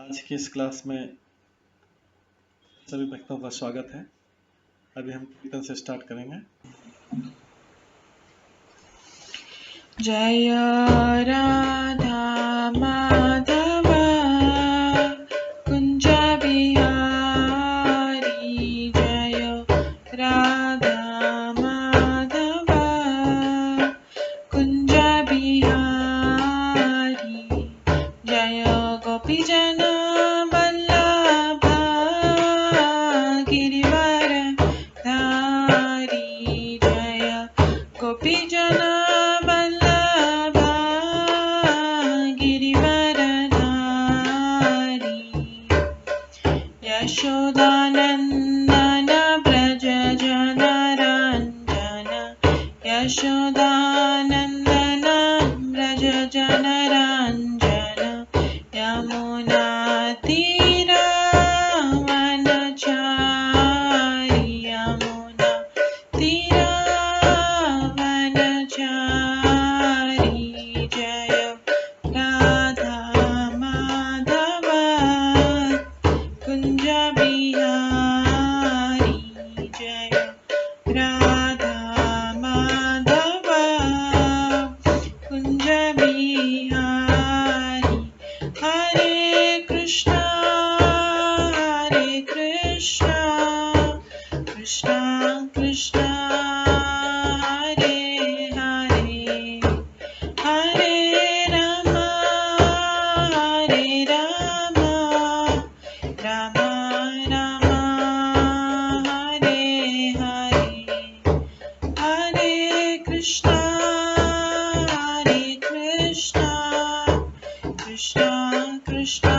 आज की इस क्लास में सभी भक्तों का स्वागत है। अभी हम कीर्तन से स्टार्ट करेंगे। जय राधा माधव कुंज बिहारी, जय राधा माधव कुंज बिहारी, जय गोपीजन वल्लभ गिरिवर धारी, जय गोपीजन वल्लभ गिरिवर धारी, यशोदानंदन व्रज जनरंजन, यशोदानंदन व्रज जनरंजन, यमुना तीरावनचारी, यमुना तीरावनचारी, जय राधा माधव कुंज बिहारी, जय राधा माधव कुंज बिहारी, हरे कृष्णा कृष्णा कृष्णा हरे हरे, हरे राम राम राम हरे हरे, हरे कृष्णा कृष्णा कृष्णा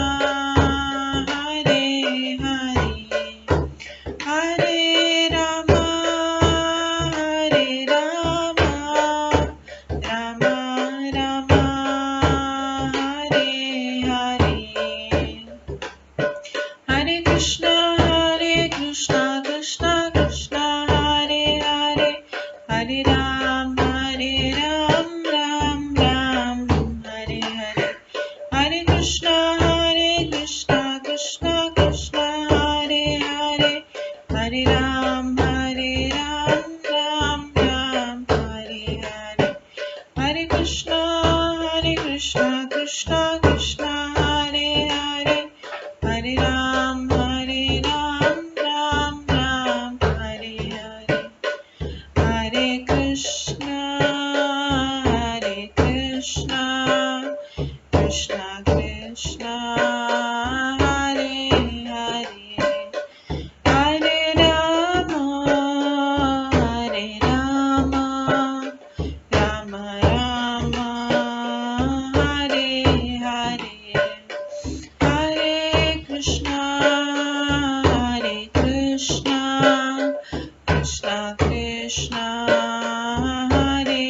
हरे हरे, हरे राम राम राम हरे हरे, हरे कृष्णा कृष्णा कृष्णा हरे हरे, हरे राम राम राम हरे हरे, हरे कृष्णा कृष्णा कृष्णा हरे हरे, हरे राम राम राम हरे हरे, हरे कृष्णा कृष्णा कृष्णा हरे हरे, हरे राम राम राम हरे हरे, हरे कृष्णा कृष्णा कृष्णा हरे हरे, हरे राम राम राम हरे हरे, हरे कृष्णा कृष्णा कृष्णा हरे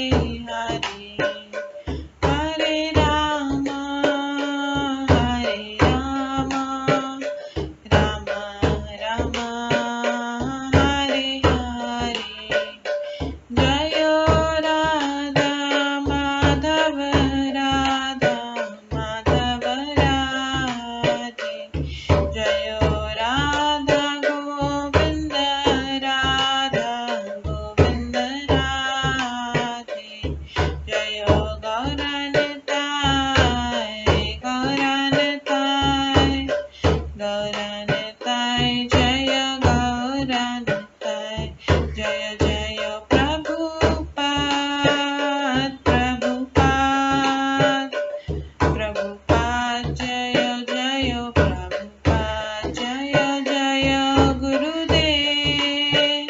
हरे, हरे राम राम राम हरे हरे, जय राधा माधव राधे, जय राधा गोविंद राधे, जय गौरनताय जय गौरनताय, जय जय प्रभुपाद जय जय प्रभुपाद, जय जय गुरुदेव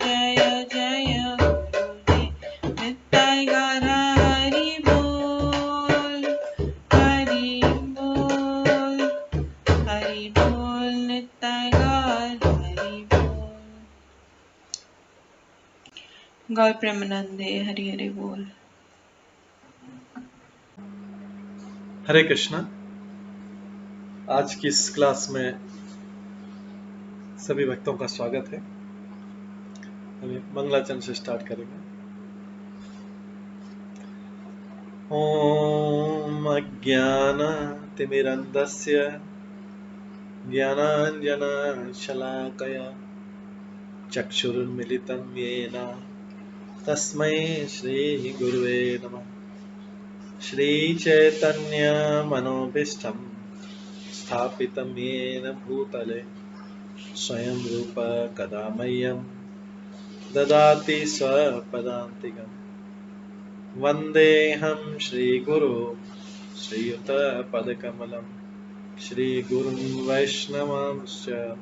जय जय गुरुदेव, नित्य गौर हरि बोल नित्य गौर हरि बोल। गौर प्रेमानंदे हरि हरि बोल। हरे कृष्णा। आज की इस क्लास में सभी भक्तों का स्वागत है। अभी मंगलाचरण से स्टार्ट करेंगे। ॐ अज्ञानतिमिरन्धस्य ज्ञानाञ्जनशलाकया चक्षुरुन्मिलितं येन तस्मै श्रीगुरुवे नमः। श्रीचैतन्यमनोभीष्टं स्थापितं येन भूतले स्वयं रूप कदा मह्यं ददाति स्वपदान्तिकम्। वन्देऽहं श्रीगुरो श्रीयुतपदकमलं श्रीगुरुं वैष्णवांश्च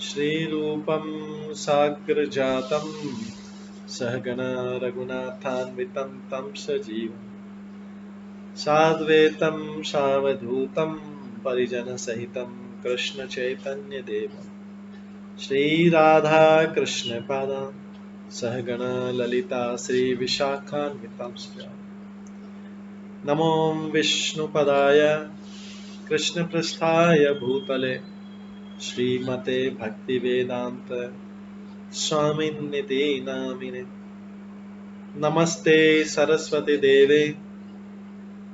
श्रीरूपं साग्रजातं सहगण रघुनाथान्वितं तं सजीवं साद्वैतं सावधूतं परिजनसहितं कृष्णचैतन्यदेवं श्रीराधाकृष्णपादान् सहगण ललिता श्रीविशाखान्वितांश्च नमो विष्णुपदाय कृष्णपृष्ठाय भूतले श्रीमते भक्तिवेदांत स्वामिन्निति नामिने। नमस्ते सरस्वती देवे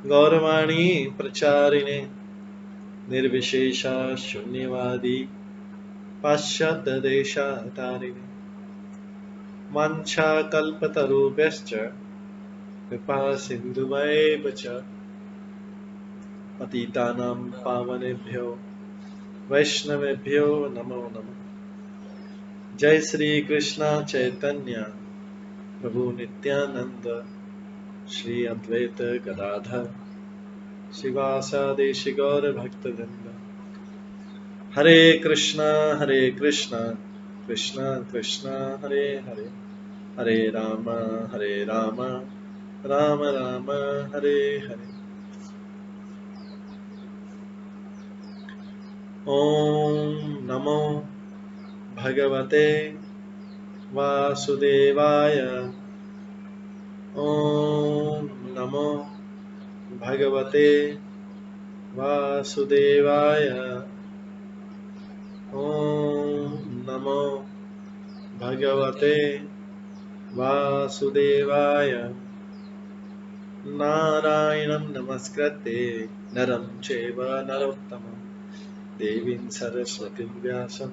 गौरवाणी प्रचारिणे निर्विशेष शून्यवादी पाश्चात्य देशतारिणे। वाञ्छाकल्पतरुभ्यश्च कृपा सिन्धुभ्येव च पतितानां पावनेभ्यो वैष्णवेभ्यो नमो नमः। जय श्री कृष्ण चैतन्य प्रभु नित्यानंद श्री अद्वैत गदाधर शिवासादि गौर भक्तवृंद। हरे कृष्णा कृष्णा कृष्णा हरे हरे, हरे राम राम राम हरे हरे। ओम नमो भगवते वासुदेवाय। ओम नमो भगवते वासुदेवाय। ओम नमो भगवते वासुदेवाय। नारायणं नमस्कृत्य नरं चैव नरोत्तमं देवीं सरस्वतीं व्यासं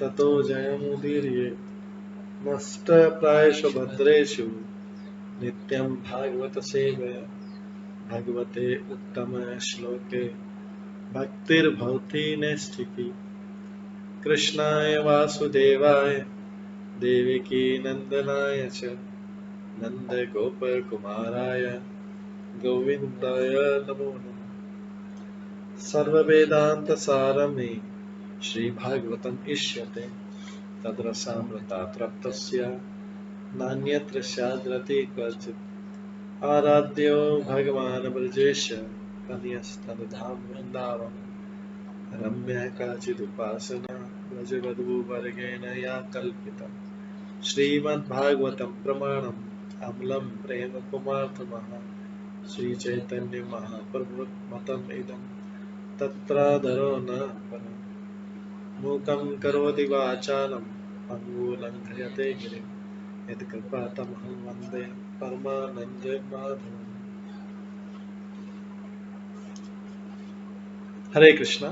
ततो जयमुदीरयेत्। नष्टप्रायेषु भद्रेषु नित्यं भागवत सेवया भगवते उत्तमश्लोके भक्तिर्भवति नैष्ठिकी। कृष्णाय वासुदेवाय देवकी नन्दनाय च नन्दगोपकुमाराय गोविन्दाय नमो नमः। सर्ववेदान्तसारमे श्रीभागवतम् इष्यते तद्रसामृतात् नान्यत्र स्याद्रति क्वचित्। आराध्यो भगवान् ब्रजेश तनयस्तनुधाम वृन्दावन रम्या काचिदुपासना व्रजवधूवर्गेण या कल्पिता। श्रीमद्भागवतं प्रमाणम् अमलं प्रेमकुमार्थमः श्रीचैतन्य महाप्रभुमतम् इदं तत्रादरो न परम्। मूकं करोति वाचालं पङ्गुलङ्घयते गिरिं यत्कृपातमहं वन्दे परमानन्दमाधवम्। हरे कृष्णा।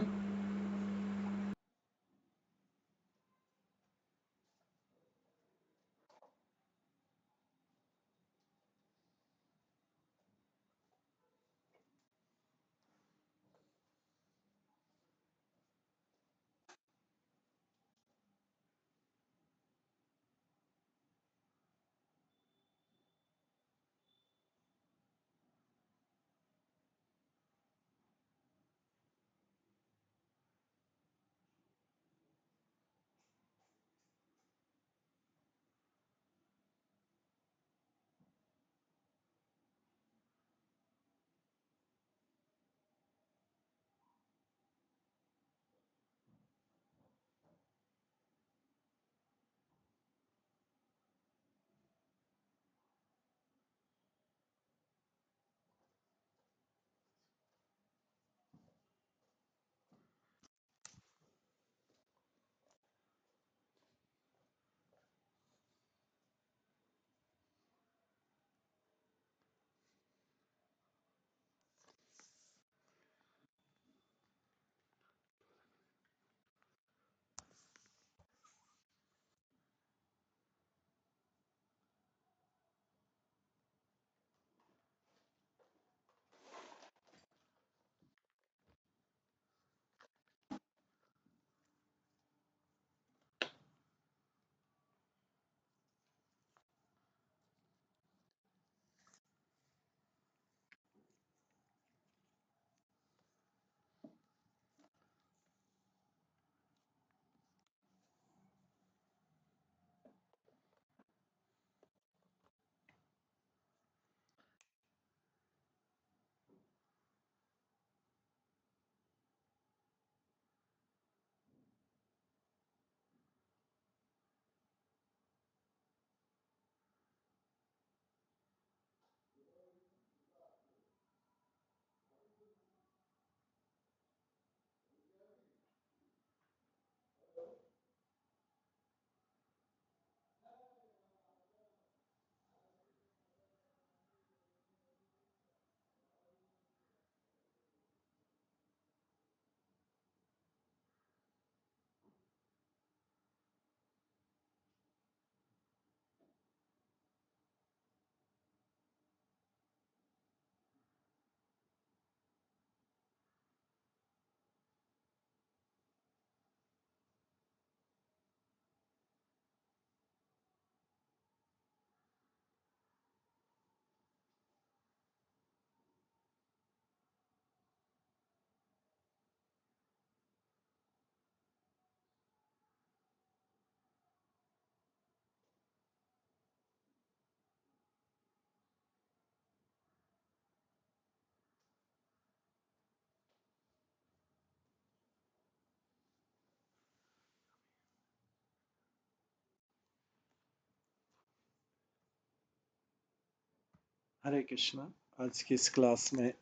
हरे कृष्णा। आज की इस क्लास में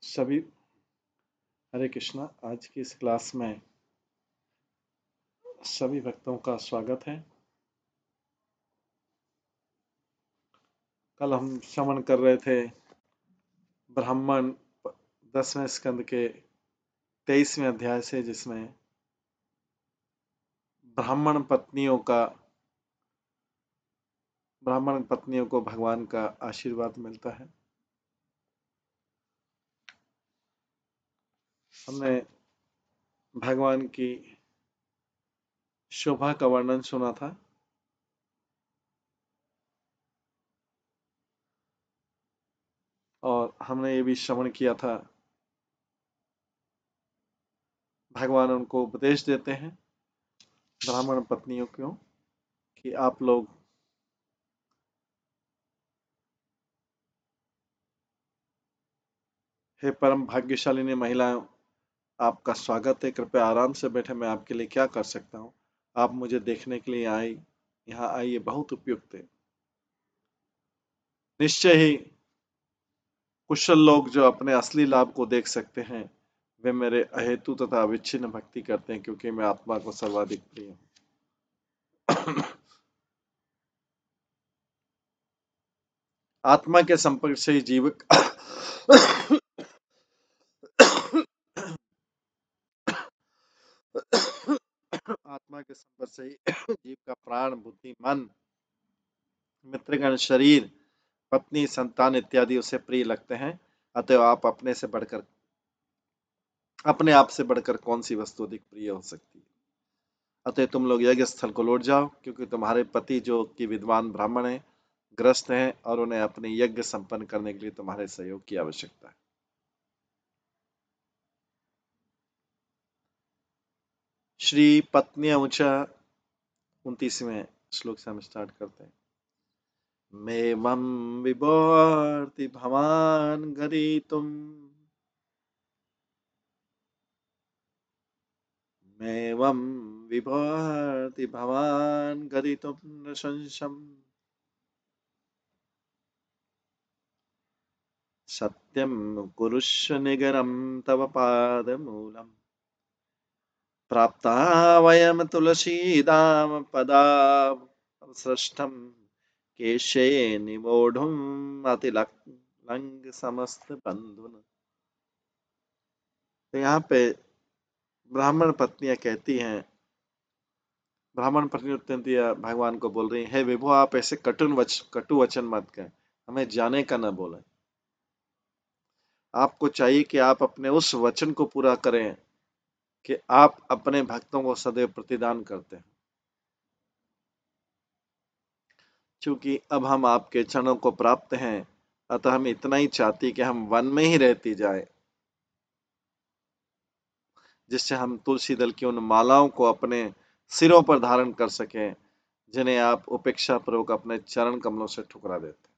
सभी हरे कृष्णा। आज की इस क्लास में सभी भक्तों का स्वागत है। कल हम श्रवण कर रहे थे ब्राह्मण 10वें स्कंद के 23वें अध्याय से, जिसमें ब्राह्मण पत्नियों को भगवान का आशीर्वाद मिलता है। हमने भगवान की शोभा का वर्णन सुना था। और हमने ये भी श्रवण किया था, भगवान उनको उपदेश देते हैं ब्राह्मण पत्नियों को कि आप लोग हे परम भाग्यशालिनी महिलाएं, आपका स्वागत है। कृपया आराम से बैठे, मैं आपके लिए क्या कर सकता हूँ। आप मुझे देखने के लिए यहाँ आई, ये बहुत उपयुक्त है। निश्चय ही कुशल लोग जो अपने असली लाभ को देख सकते हैं, वे मेरे अहेतु तथा अविच्छिन्न भक्ति करते हैं, क्योंकि मैं आत्मा को सर्वाधिक प्रिय हूँ। आत्मा के संपर्क से ही जीवक आत्मा के संपर्क से ही जीव का प्राण, बुद्धि, मन, मित्रगण, शरीर, पत्नी, संतान इत्यादि उसे प्रिय लगते हैं। अतः आप अपने आप से बढ़कर कौन सी वस्तु अधिक प्रिय हो सकती है। अतः तुम लोग यज्ञ स्थल को लौट जाओ, क्योंकि तुम्हारे पति जो कि विद्वान ब्राह्मण हैं, ग्रस्त हैं, और उन्हें अपने यज्ञ संपन्न करने के लिए तुम्हारे सहयोग की आवश्यकता है। श्री पत्नी ऊंचा 29वें श्लोक से हम स्टार्ट करते हैं। मेवं विभोर्ति भवान् गरीतुम् मेवं विभोर्ति भवान् गरीतुं नृशंसम् सत्यं कुरुष्व निगरं तव पादमूलम् प्राप्ता वयं तुलसीदाम पदावसृष्टं केशे निवोढुम् अतिलंग समस्त बंधुन। तो यहाँ पे ब्राह्मण पत्नियां कहती हैं, ब्राह्मण पत्नी भगवान को बोल रही है, हे विभु, आप ऐसे कटु वचन मत कहें, हमें जाने का न बोले। आपको चाहिए कि आप अपने उस वचन को पूरा करें कि आप अपने भक्तों को सदैव प्रतिदान करते हैं। क्योंकि अब हम आपके चरणों को प्राप्त हैं, अतः हम इतना ही चाहती कि हम वन में ही रहती जाए, जिससे हम तुलसी दल की उन मालाओं को अपने सिरों पर धारण कर सकें, जिन्हें आप उपेक्षा पूर्वक अपने चरण कमलों से ठुकरा देते हैं।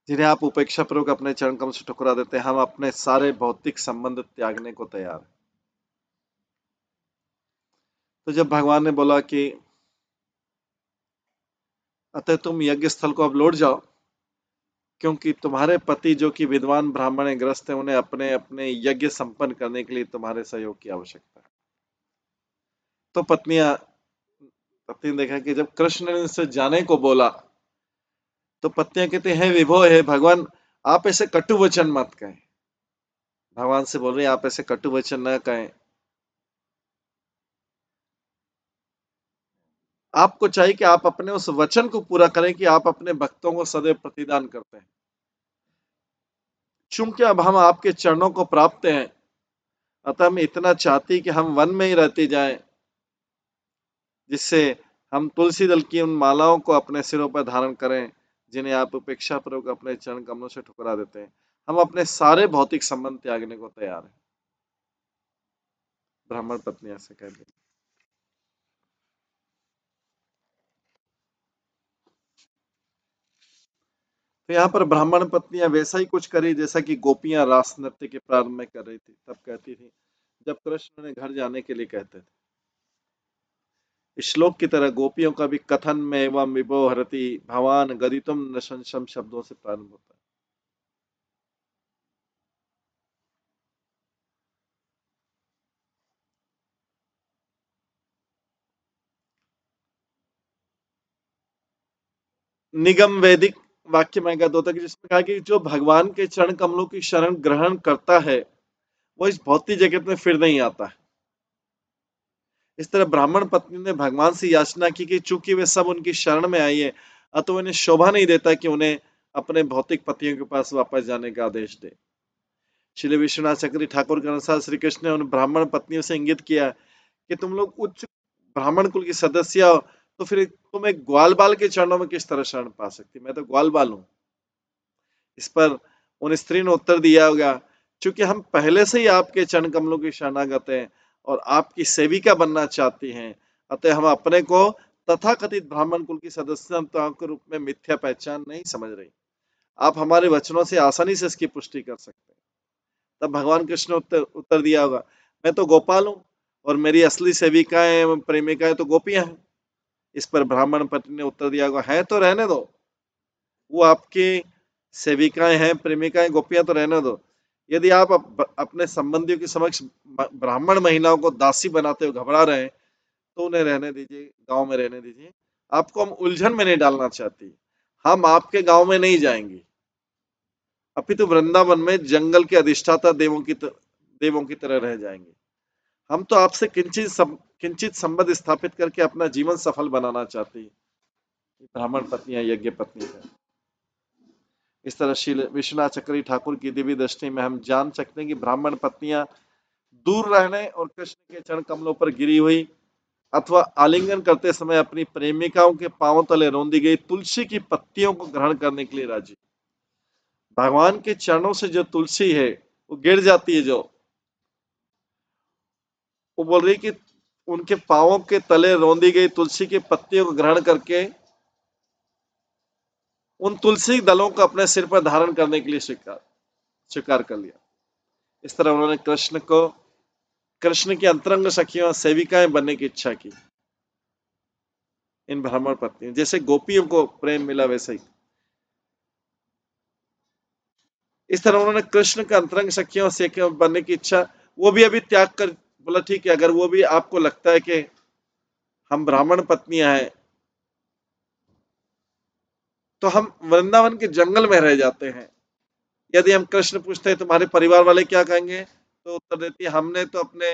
जिन्हें आप उपेक्षा पूर्वक अपने चरण कमल से ठुकरा देते हैं, हम अपने सारे भौतिक संबंध त्यागने को तैयार हैं। तो जब भगवान ने बोला कि अतः तुम यज्ञ स्थल को अब लौट जाओ, क्योंकि तुम्हारे पति जो कि विद्वान ब्राह्मण ग्रस्त है, उन्हें अपने अपने यज्ञ संपन्न करने के लिए तुम्हारे सहयोग की आवश्यकता है। तो पत्नी ने देखा कि जब कृष्ण ने उनसे जाने को बोला, तो पत्नियां कहते हैं, विभो, हे भगवान, आप ऐसे कटु वचन मत कहें। भगवान से बोल रहे हैं, आप ऐसे कटु वचन न कहें। आपको चाहिए कि आप अपने उस वचन को पूरा करें कि आप अपने भक्तों को सदैव प्रतिदान करते हैं। चूंकि अब हम आपके चरणों को प्राप्त हैं, अतः हम इतना चाहती कि हम वन में ही रहती जाएं, जिससे हम तुलसी दल की उन मालाओं को अपने सिरों पर धारण करें, जिन्हें आप उपेक्षा पूर्वक अपने चरण कमलों से ठुकरा देते हैं। हम अपने सारे भौतिक संबंध त्यागने को तैयार हैं। ब्राह्मण पत्नी ऐसे कह दी। तो यहाँ पर ब्राह्मण पत्नियां वैसा ही कुछ करी जैसा कि गोपियां रास नृत्य के प्रारंभ में कर रही थी। तब कहती थी जब कृष्ण उन्हें घर जाने के लिए कहते थे। इस श्लोक की तरह गोपियों का भी कथन में एवं विभो हरति भवान गदितुम न संशम शब्दों से प्रारंभ होता है। निगम वैदिक वाक्य में गद होता है कि जिसमें कहा कि जो भगवान के चरण कमलों की शरण ग्रहण करता है वो इस भौतिक जगत में फिर नहीं आता है। इस तरह ब्राह्मण पत्नी ने भगवान से याचना की कि चूंकि वे सब उनकी शरण में आई है अतः उन्हें शोभा नहीं देता कि उन्हें अपने भौतिक पतियों के पास वापस जाने का आदेश दे। श्री विश्वनाथ चक्री ठाकुर के अनुसार श्री कृष्ण ने उन ब्राह्मण पत्नियों से इंगित किया कि तुम लोग उच्च ब्राह्मण कुल की सदस्य हो तो फिर तुम एक ग्वाल बाल के चरणों में किस तरह शरण पा सकती? मैं तो ग्वाल बाल हूं। इस पर उन स्त्री ने उत्तर दिया होगा चूंकि हम पहले से ही आपके चरण कमलों की शरणागत हैं और आपकी सेविका बनना चाहती हैं अतः हम अपने को तथाकथित ब्राह्मण कुल की सदस्यता के रूप में मिथ्या पहचान नहीं समझ रही। आप हमारे वचनों से आसानी से इसकी पुष्टि कर सकते हैं। तब भगवान कृष्ण उत्तर दिया होगा मैं तो गोपाल हूं और मेरी असली सेविकाएं प्रेमिकाएं तो गोपियां हैं। इस पर ब्राह्मण पत्नी ने उत्तर दिया होगा है तो रहने दो, वो आपकी सेविकाएं हैं प्रेमिकाएं गोपियां तो रहने दो। यदि आप अपने संबंधियों के समक्ष ब्राह्मण महिलाओं को दासी बनाते हुए घबरा रहे हैं तो उन्हें रहने दीजिए, गांव में रहने दीजिए। आपको हम उलझन में नहीं डालना चाहती। हम आपके गांव में नहीं जाएंगे अपितु वृंदावन में जंगल के अधिष्ठाता देवों की तरह रह जाएंगे। हम तो आपसे किंचित संबंध स्थापित करके अपना जीवन सफल बनाना चाहती है। ब्राह्मण पत्नियां यज्ञ पत्नी है। इस तरह श्री विश्वनाथ चक्री ठाकुर की दिव्य दृष्टि में हम जान सकते हैं कि ब्राह्मण पत्नियां दूर रहने और कृष्ण के चरण कमलों पर गिरी हुई अथवा आलिंगन करते समय अपनी प्रेमिकाओं के पांवों तले रौंदी गई तुलसी की पत्तियों को ग्रहण करने के लिए राजी। भगवान के चरणों से जो तुलसी है वो गिर जाती है, जो वो बोल रही कि उनके पांवों के तले रौंदी गई तुलसी की पत्तियों को ग्रहण करके उन तुलसी दलों को अपने सिर पर धारण करने के लिए स्वीकार कर लिया। इस तरह उन्होंने कृष्ण की अंतरंग सखियों सेविकाएं बनने की इच्छा की। इन ब्राह्मण पत्नी जैसे गोपियों को प्रेम मिला वैसे ही इस तरह उन्होंने कृष्ण के अंतरंग सखियों से बनने की इच्छा वो भी अभी त्याग कर बोला ठीक है अगर वो भी आपको लगता है कि हम ब्राह्मण पत्नियां हैं तो हम वृंदावन के जंगल में रह जाते हैं। यदि हम कृष्ण पूछते हैं तुम्हारे परिवार वाले क्या कहेंगे तो उत्तर देती है हमने तो अपने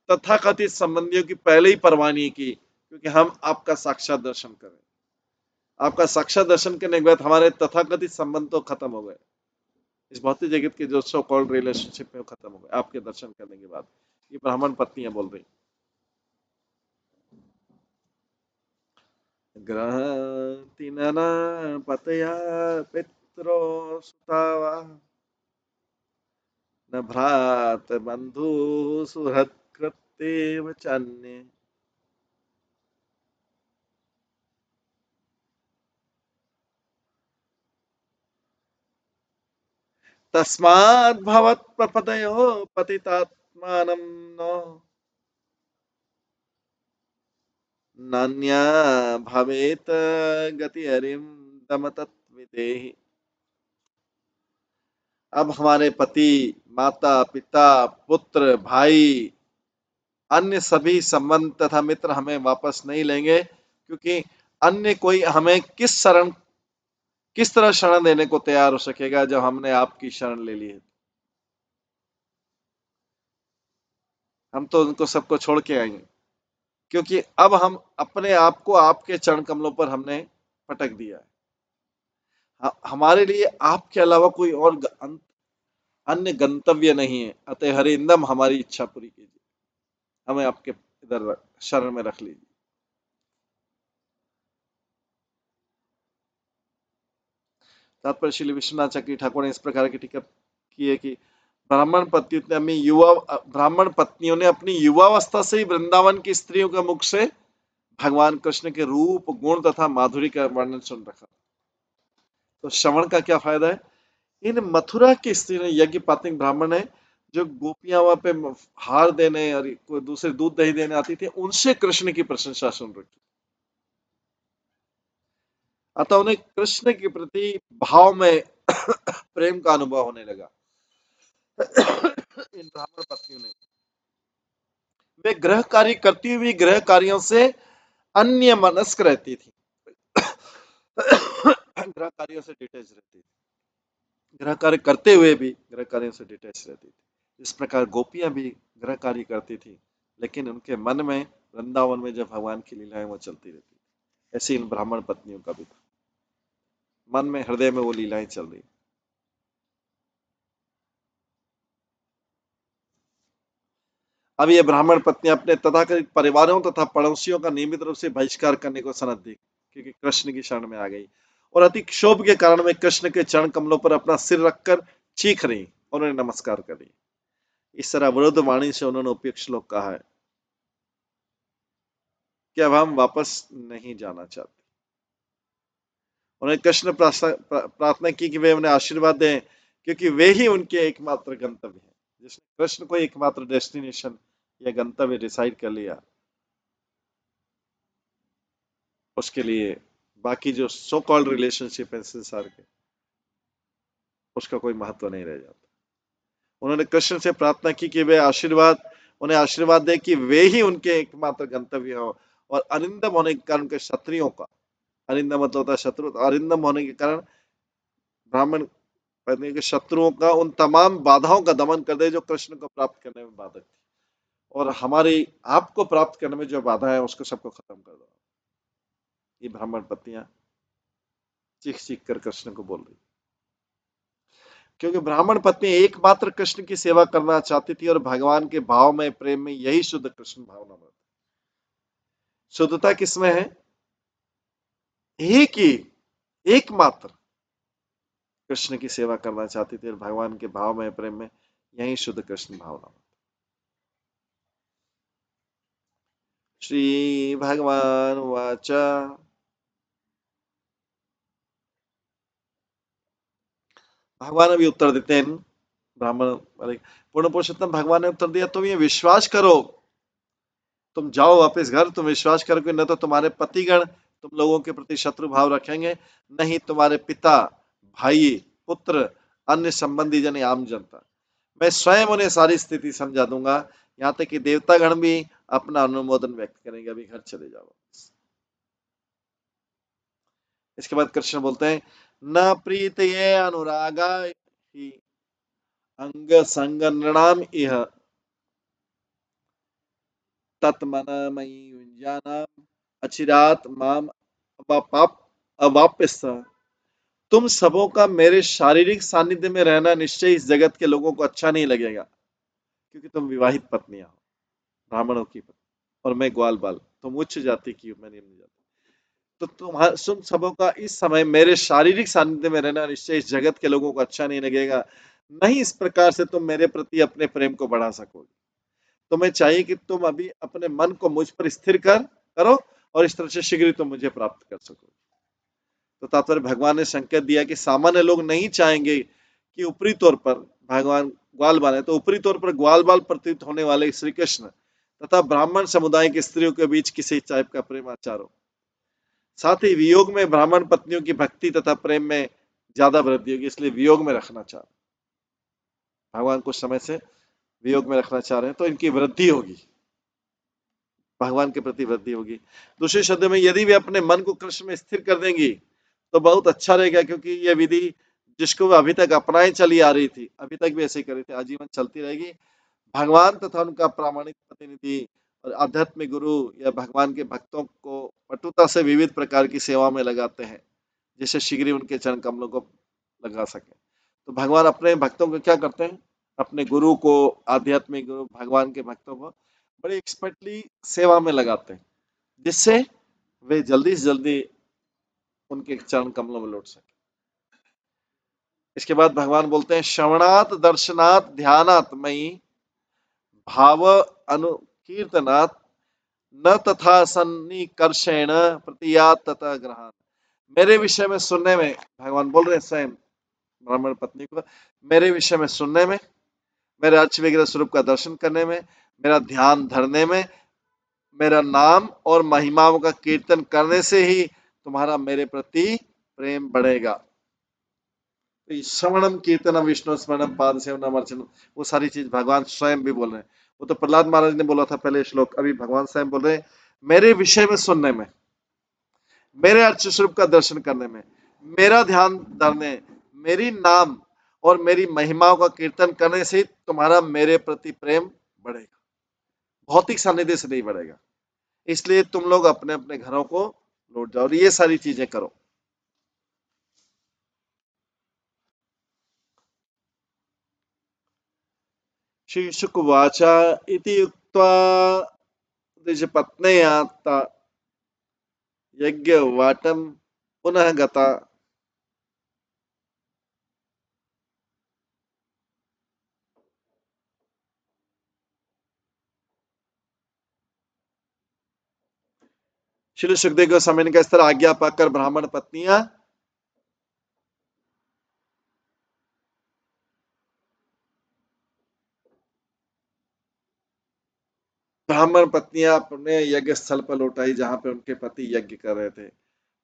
तथाकथित संबंधियों की पहले ही परवाह नहीं की क्योंकि हम आपका साक्षात दर्शन करें। आपका साक्षात दर्शन करने के बाद हमारे तथाकथित संबंध तो खत्म हो गए। इस भौतिक जगत के जो सो कॉल्ड रिलेशनशिप है वो खत्म हो गए आपके दर्शन करने के बाद। ये ब्राह्मण पत्नियां बोल रही। ग्रहति नन पतया पित्रो सुतावा न भ्रात बंधु सुहृद कृत्येव चान्ये। तस्माद् भवत् प्रपदयो पतितात्मानं नो नान्या भवेत गति हरिम दम तत्विदेहि। अब हमारे पति माता पिता पुत्र भाई अन्य सभी संबंध तथा मित्र हमें वापस नहीं लेंगे क्योंकि अन्य कोई हमें किस तरह शरण देने को तैयार हो सकेगा जब हमने आपकी शरण ले ली है। हम तो उनको सबको छोड़ के आएंगे क्योंकि अब हम अपने आप को आपके चरण कमलों पर हमने पटक दिया है। हमारे लिए आपके अलावा कोई और अन्य गंतव्य नहीं है अतः हरिंदम हमारी इच्छा पूरी कीजिए, हमें आपके इधर शरण में रख लीजिए। तात्पर्य श्री विश्वनाथ चक्री ठाकुर ने इस प्रकार की टीका की है कि ब्राह्मण पत्नियों ने अपनी युवावस्था से ही वृंदावन की स्त्रियों के मुख से भगवान कृष्ण के रूप गुण तथा माधुरी का वर्णन सुन रखा। तो श्रवण का क्या फायदा है? इन मथुरा की स्त्री ने, यज्ञ पात्नी ब्राह्मण है, जो गोपियां वहां पे हार देने और कोई दूसरे दूध दही देने आती थी, उनसे कृष्ण की प्रशंसा सुन रखी। अतः उन्हें कृष्ण के प्रति भाव में प्रेम का अनुभव होने लगा। इन ब्राह्मण पत्नियों ने, वे गृह कार्य करती हुई गृह कार्यों से अन्य मनस्क रहती थी। गृह कार्यों से डिटैच रहती थी, गृह कार्य करते हुए भी गृह कार्यों से डिटैच रहती थी। इस प्रकार गोपियां भी गृह कार्य करती थी, लेकिन उनके मन में वृंदावन में जब भगवान की लीलाएं वो चलती रहती, ऐसी इन ब्राह्मण पत्नियों का भी था, मन में हृदय में वो लीलाएं चल रही। अब ये ब्राह्मण पत्नियां अपने तथाकथित परिवारों तथा पड़ोसियों का नियमित रूप से बहिष्कार करने को सनद थी, क्योंकि कृष्ण की शरण में आ गई और अति क्षोभ के कारण वे कृष्ण के चरण कमलों पर अपना सिर रखकर चीख रही और उन्हें नमस्कार कर रही। इस तरह विरुद्ध वाणी से उन्होंने उपयुक्त श्लोक कहा है कि अब हम वापस नहीं जाना चाहते। उन्हें कृष्ण प्रार्थना की कि वे उन्हें आशीर्वाद दें, क्योंकि वे ही उनके एकमात्र गंतव्य हैं। जिसने कृष्ण को एकमात्र डेस्टिनेशन या गंतव्य डिसाइड कर लिया, उसके लिए बाकी जो सो कॉल्ड रिलेशनशिप है संसार के, उसका कोई महत्व नहीं रह जाता। उन्होंने कृष्ण से प्रार्थना की कि वे उन्हें आशीर्वाद दे कि वे ही उनके एकमात्र गंतव्य हो, और अरिंदम होने के कारण के क्षत्रियों का, अरिंदम मतलब होता है शत्रु, तो अरिंदम होने के कारण ब्राह्मण पत्नी के शत्रुओं का उन तमाम बाधाओं का दमन कर दे जो कृष्ण को प्राप्त करने में बाधक थी, और हमारी आपको प्राप्त करने में जो बाधा है उसको सबको खत्म कर दो। ये ब्राह्मण पत्नियां चीख चीख कर कृष्ण को बोल रही, क्योंकि ब्राह्मण पत्नी एकमात्र कृष्ण की सेवा करना चाहती थी, और भगवान के भाव में प्रेम में यही शुद्ध कृष्ण भावना में। शुद्धता किसमें है? एक ही एकमात्र कृष्ण की सेवा करना चाहती थी, और भगवान के भाव में प्रेम में यही शुद्ध कृष्ण भावना। श्री भगवान वाच, भगवान अभी उत्तर देते हैं ब्राह्मण, पूर्ण पुरुषोत्तम भगवान ने उत्तर दिया, तुम ये विश्वास करो, तुम जाओ वापस घर, तुम विश्वास करो कि न तो तुम्हारे पतिगण तुम लोगों के प्रति शत्रु भाव रखेंगे, न ही तुम्हारे पिता, भाई, पुत्र, अन्य संबंधी जन, आम जनता। मैं स्वयं उन्हें सारी स्थिति समझा दूंगा, यहाँ तक कि देवतागण भी अपना अनुमोदन व्यक्त करेंगे। अभी घर चले जाओ। इसके बाद कृष्ण बोलते हैं, न प्रीत ये अनुरागा ही अंग संग नृणाम इह तत्मनमयी युञ्जानाम अचिरात माम अवाप्यस्थ। तुम सबों का मेरे शारीरिक सानिध्य में रहना निश्चय इस जगत के लोगों को अच्छा नहीं लगेगा, क्योंकि तुम विवाहित पत्नियां हो, ब्राह्मणों की पत्नी, और मैं ग्वाल बाल, तुम उच्च जाति की हो, मैं निम्न जाति। तो तुम सबों का इस समय मेरे शारीरिक सानिध्य में रहना निश्चय इस जगत के लोगों को अच्छा नहीं लगेगा, नहीं इस प्रकार से तुम मेरे प्रति अपने प्रेम को बढ़ा सकोगे। तुम्हें चाहिए कि तुम अभी अपने मन को मुझ पर स्थिर करो, और इस तरह से शीघ्र तुम मुझे प्राप्त कर सको। तो तात्पर्य भगवान ने संकेत दिया कि सामान्य लोग नहीं चाहेंगे कि ऊपरी तौर पर भगवान ग्वाल बाल है, तो ऊपरी तौर पर ग्वाल बाल प्रतीत होने वाले श्री कृष्ण तथा ब्राह्मण समुदाय की स्त्रियों के बीच किसी टाइप का प्रेम आचार हो। साथ ही वियोग में ब्राह्मण पत्नियों की भक्ति तथा प्रेम में ज्यादा वृद्धि होगी, इसलिए वियोग में रखना चाह रहे, भगवान कुछ समय से वियोग में रखना चाह रहे हैं, तो इनकी वृद्धि होगी, भगवान के प्रति वृद्धि होगी। दूसरे शब्द में यदि वे अपने मन को कृष्ण में स्थिर कर देंगी तो बहुत अच्छा रहेगा, क्योंकि यह विधि जिसको अभी तक अपनाए चली आ रही थी, अभी तक भी ऐसे ही कर रही थी, आजीवन चलती रहेगी। भगवान तथा उनका प्रामाणिक प्रतिनिधि और आध्यात्मिक गुरु या भगवान के भक्तों को पटुता से विविध प्रकार की सेवा में लगाते हैं, जिससे शीघ्र ही उनके चरण कमलों को लगा सके। तो भगवान अपने भक्तों को क्या करते हैं? अपने गुरु को, आध्यात्मिक गुरु भगवान के भक्तों को बड़ी एक्सपर्टली सेवा में लगाते हैं, जिससे वे जल्दी से जल्दी उनके चरण कमलों में लौट सके। इसके बाद भगवान बोलते हैं, श्रवणात् दर्शनात् ध्यानात् मयि भाव अनुकीर्तनात् न तथा सन्निकर्षेण प्रतियात तथा ग्रहण। मेरे विषय में सुनने में, भगवान बोल रहे हैं स्वयं ब्राह्मण पत्नी को, मेरे विषय में सुनने में, मेरे अर्च विग्रह स्वरूप का दर्शन करने में, मेरा ध्यान धरने में, मेरा नाम और महिमाओं का कीर्तन करने से ही तुम्हारा मेरे प्रति प्रेम बढ़ेगा। तो श्रवणम कीर्तनम विष्णु स्मरणम पाद सेवनम अर्चनम, वो सारी चीज भगवान स्वयं भी बोल रहे हैं। वो तो प्रहलाद महाराज ने बोला था पहले श्लोक, अभी भगवान स्वयं बोल रहे हैं मेरे विषय में सुनने में, मेरे अर्च स्वरूप का दर्शन करने में, मेरा ध्यान धरने, मेरी नाम और मेरी महिमाओं का कीर्तन करने से तुम्हारा मेरे प्रति प्रेम बढ़ेगा, भौतिक सानिध्य से नहीं बढ़ेगा। इसलिए तुम लोग अपने अपने घरों को लौट जाओ और ये सारी चीजें करो। श्री शुकवाचा इति उक्त्वा द्विजपत्न्या यज्ञवाटं पुनः गता। श्री सुखदेव गोस्वामी का इस तरह आज्ञा पाकर ब्राह्मण पत्नियां अपने यज्ञ स्थल पर लौट आई जहां पे उनके पति यज्ञ कर रहे थे।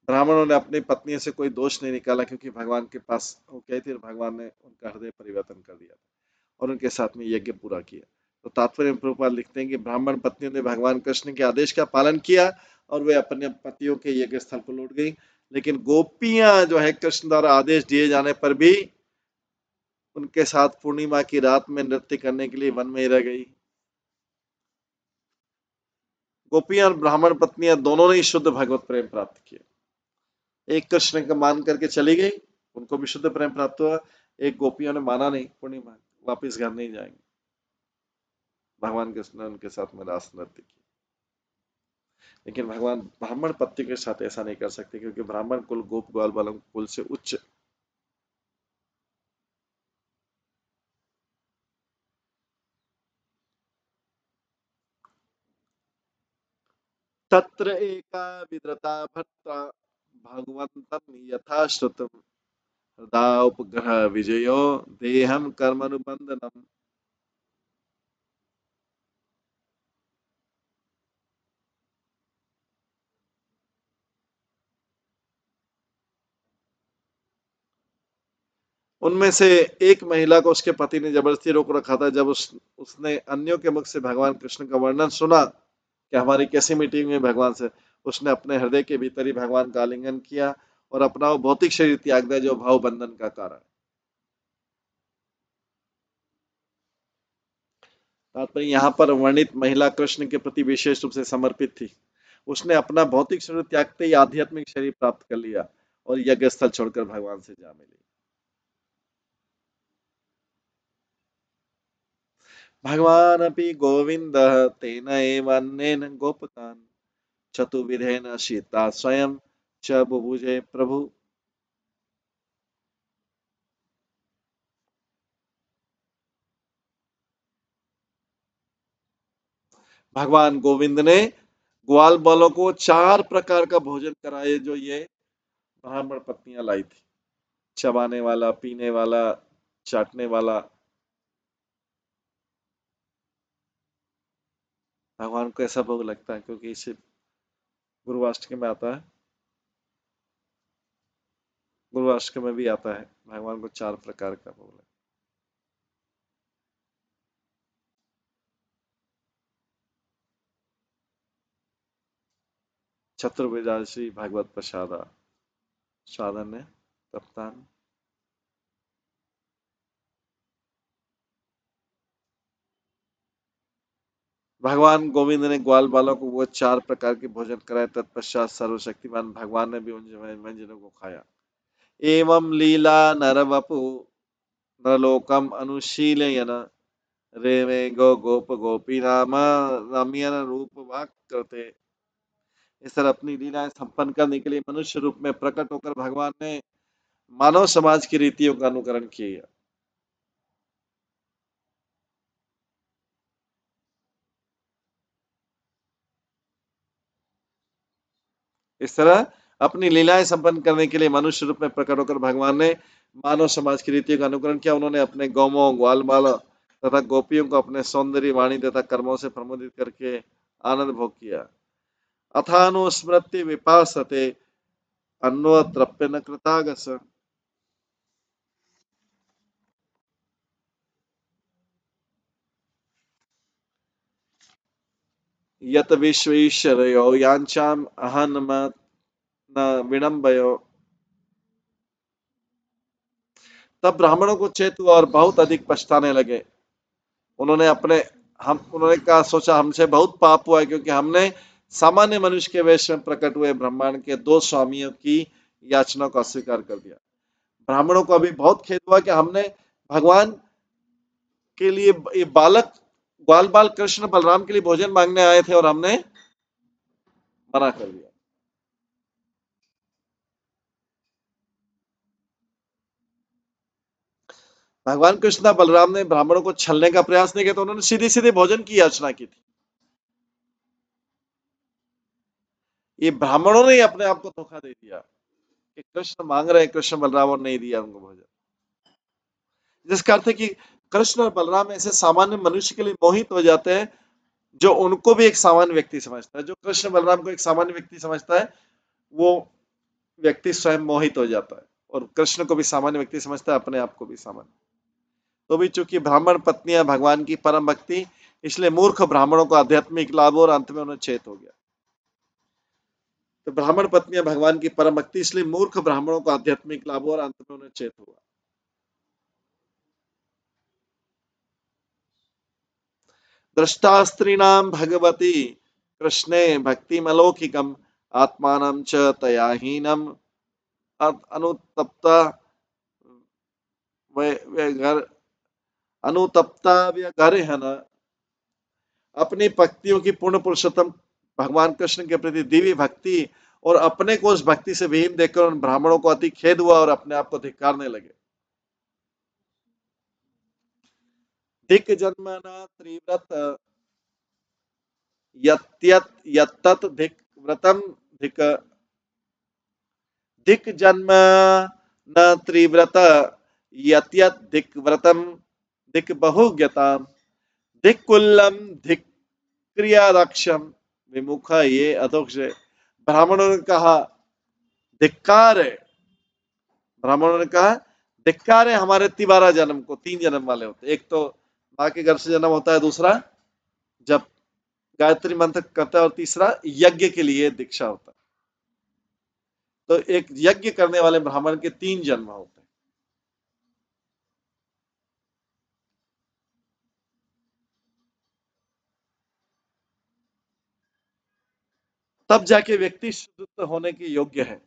ब्राह्मणों ने अपनी पत्नी से कोई दोष नहीं निकाला क्योंकि भगवान के पास वो गई थी और भगवान ने उनका हृदय परिवर्तन कर दिया और उनके साथ में यज्ञ पूरा किया। तो तात्पर्य में प्रभुपाद लिखते हैं कि ब्राह्मण पत्नियों ने भगवान कृष्ण के आदेश का पालन किया और वे अपने पतियों के यज्ञ स्थल पर लौट गई। लेकिन गोपियां जो है कृष्ण द्वारा आदेश दिए जाने पर भी उनके साथ पूर्णिमा की रात में नृत्य करने के लिए वन में ही रह गई। गोपियां और ब्राह्मण पत्नियां दोनों ने शुद्ध भगवत प्रेम प्राप्त किया। एक कृष्ण का मान करके चली गई, उनको भी शुद्ध प्रेम प्राप्त हुआ। एक गोपियों ने माना नहीं, पूर्णिमा वापिस घर नहीं जाएंगे। भगवान कृष्ण ने उनके साथ में रास नृत्य किया। लेकिन भगवान ब्राह्मण पत्नी के साथ ऐसा नहीं कर सकते क्योंकि ब्राह्मण कुल गोप ग्वाल बालक कुल से उच्च। तत्र एका विद्रता भर्ता भगवन्तं यथा श्रुतम् हृदा उपग्रह विजयो देहम कर्मनुबंधनम। उनमें से एक महिला को उसके पति ने जबरदस्ती रोक रखा था। जब उसने अन्यों के मुख से भगवान कृष्ण का वर्णन सुना कि हमारी कैसी मीटिंग हुई भगवान से, उसने अपने हृदय के भीतर ही भगवान का आलिंगन किया और अपना वो भौतिक शरीर त्याग दिया जो भाव बंधन का कारण। तात्पर्य यहाँ पर वर्णित महिला कृष्ण के प्रति विशेष रूप से समर्पित थी। उसने अपना भौतिक शरीर त्यागते ही आध्यात्मिक शरीर प्राप्त कर लिया और यज्ञ स्थल छोड़कर भगवान से जा मिली। भगवान अपि गोविंद तेन एवन्नेन गोपकान् चतुर्विधेन सीता स्वयं च बुभुजे प्रभु। भगवान गोविंद ने ग्वाल बालों को 4 प्रकार का भोजन कराए जो ये ब्राह्मण पत्नियां लाई थी। चबाने वाला, पीने वाला, चाटने वाला। भगवान को ऐसा भोग लगता है क्योंकि इसे गुरुवाष्टमी में आता है, गुरुवाष्टमी में भी आता है। भगवान को 4 प्रकार का भोग लगता है। चतुर्वेदाश्री भागवत प्रसादा साधन ने कप्तान। भगवान गोविंद ने ग्वाल बालों को वो 4 प्रकार के भोजन कराए। तत्पश्चात सर्वशक्तिमान भगवान ने भी उन व्यंजनों को खाया। एवं लीला नरवपु नरलोकम अनुशीलयन रेमे गो गोप गोपी नाम रम्यन रूप वाक करते। इस तरह अपनी लीलाएं संपन्न करने के लिए मनुष्य रूप में प्रकट होकर भगवान ने मानव समाज की रीतियों का अनुकरण किया। इस तरह अपनी लीलाएं संपन्न करने के लिए मनुष्य रूप में प्रकट होकर भगवान ने मानव समाज की रीतियों का अनुकरण किया। उन्होंने अपने गौमों, ग्वालमाल तथा गोपियों को अपने सौंदर्य, वाणी तथा कर्मों से प्रमोदित करके आनंद भोग किया। अथानुस्मृति विपासते अन्वत्रप्य न कृतागस। यत विश्वेश्वरयो यांचाम अहनम न विडम्बयो। तब ब्राह्मणों को चेत हुआ और बहुत अधिक पछताने लगे। उन्होंने कहा, सोचा हमसे बहुत पाप हुआ है, क्योंकि हमने सामान्य मनुष्य के वेश में प्रकट हुए ब्रह्मांड के दो स्वामियों की याचना को अस्वीकार कर दिया। ब्राह्मणों को अभी बहुत खेद हुआ कि हमने भगवान के लिए, ये बालक ग्वाल बाल कृष्ण बलराम के लिए भोजन मांगने आए थे और हमने मना कर दिया। भगवान कृष्ण बलराम ने ब्राह्मणों को छलने का प्रयास नहीं किया, तो उन्होंने सीधे सीधे भोजन की याचना की थी। ये ब्राह्मणों ने अपने आप को धोखा दे दिया कि कृष्ण मांग रहे हैं कृष्ण बलराम, और नहीं दिया उनको भोजन। जिसका अर्थ है कि कृष्ण और बलराम ऐसे सामान्य मनुष्य के लिए मोहित हो जाते हैं जो उनको भी एक सामान्य व्यक्ति समझता है। जो कृष्ण बलराम को एक सामान्य व्यक्ति समझता है, वो व्यक्ति स्वयं मोहित हो जाता है, और कृष्ण को भी सामान्य व्यक्ति समझता है, अपने आप को भी सामान्य। तो भी चूंकि ब्राह्मण पत्नियां भगवान की परम भक्ति, इसलिए मूर्ख ब्राह्मणों को आध्यात्मिक लाभ और अंत में उन्हें चेत हो गया। तो ब्राह्मण पत्नियां भगवान की परम भक्ति, इसलिए मूर्ख ब्राह्मणों को आध्यात्मिक लाभ और अंत में उन्हें चेत हुआ। दृष्टास्त्रीणाम भगवती कृष्णे भक्तिमलौकिकम आत्मानं च तयाहीनम अनुतप्ता अनुतप्ता व्यगर्हन। अपनी भक्तियों की पूर्ण पुरुषोत्तम भगवान कृष्ण के प्रति दिव्य भक्ति और अपने को उस भक्ति से विहीन देखकर उन ब्राह्मणों को अति खेद हुआ और अपने आप को धिक्कारने लगे। धिक जन्मना त्रिव्रत यत्यत यत्तत धिक व्रतम धिक। धिक जन्म न त्रिव्रत यत्यत धिक व्रतम धिक बहुज्ञता। धिक कुल्लम धिक क्रियादक्षम विमुख ये अधोक्ष। ब्राह्मणों ने कहा धिक्कार है। ब्राह्मणों ने कहा धिक्कार है हमारे तिबारा जन्म को। तीन जन्म वाले होते, एक तो माँ के गर्भ से जन्म होता है, दूसरा जब गायत्री मंत्र करता है, और तीसरा यज्ञ के लिए दीक्षा होता है। तो एक यज्ञ करने वाले ब्राह्मण के तीन जन्म होते हैं। तब जाके व्यक्ति शुद्ध होने के योग्य है।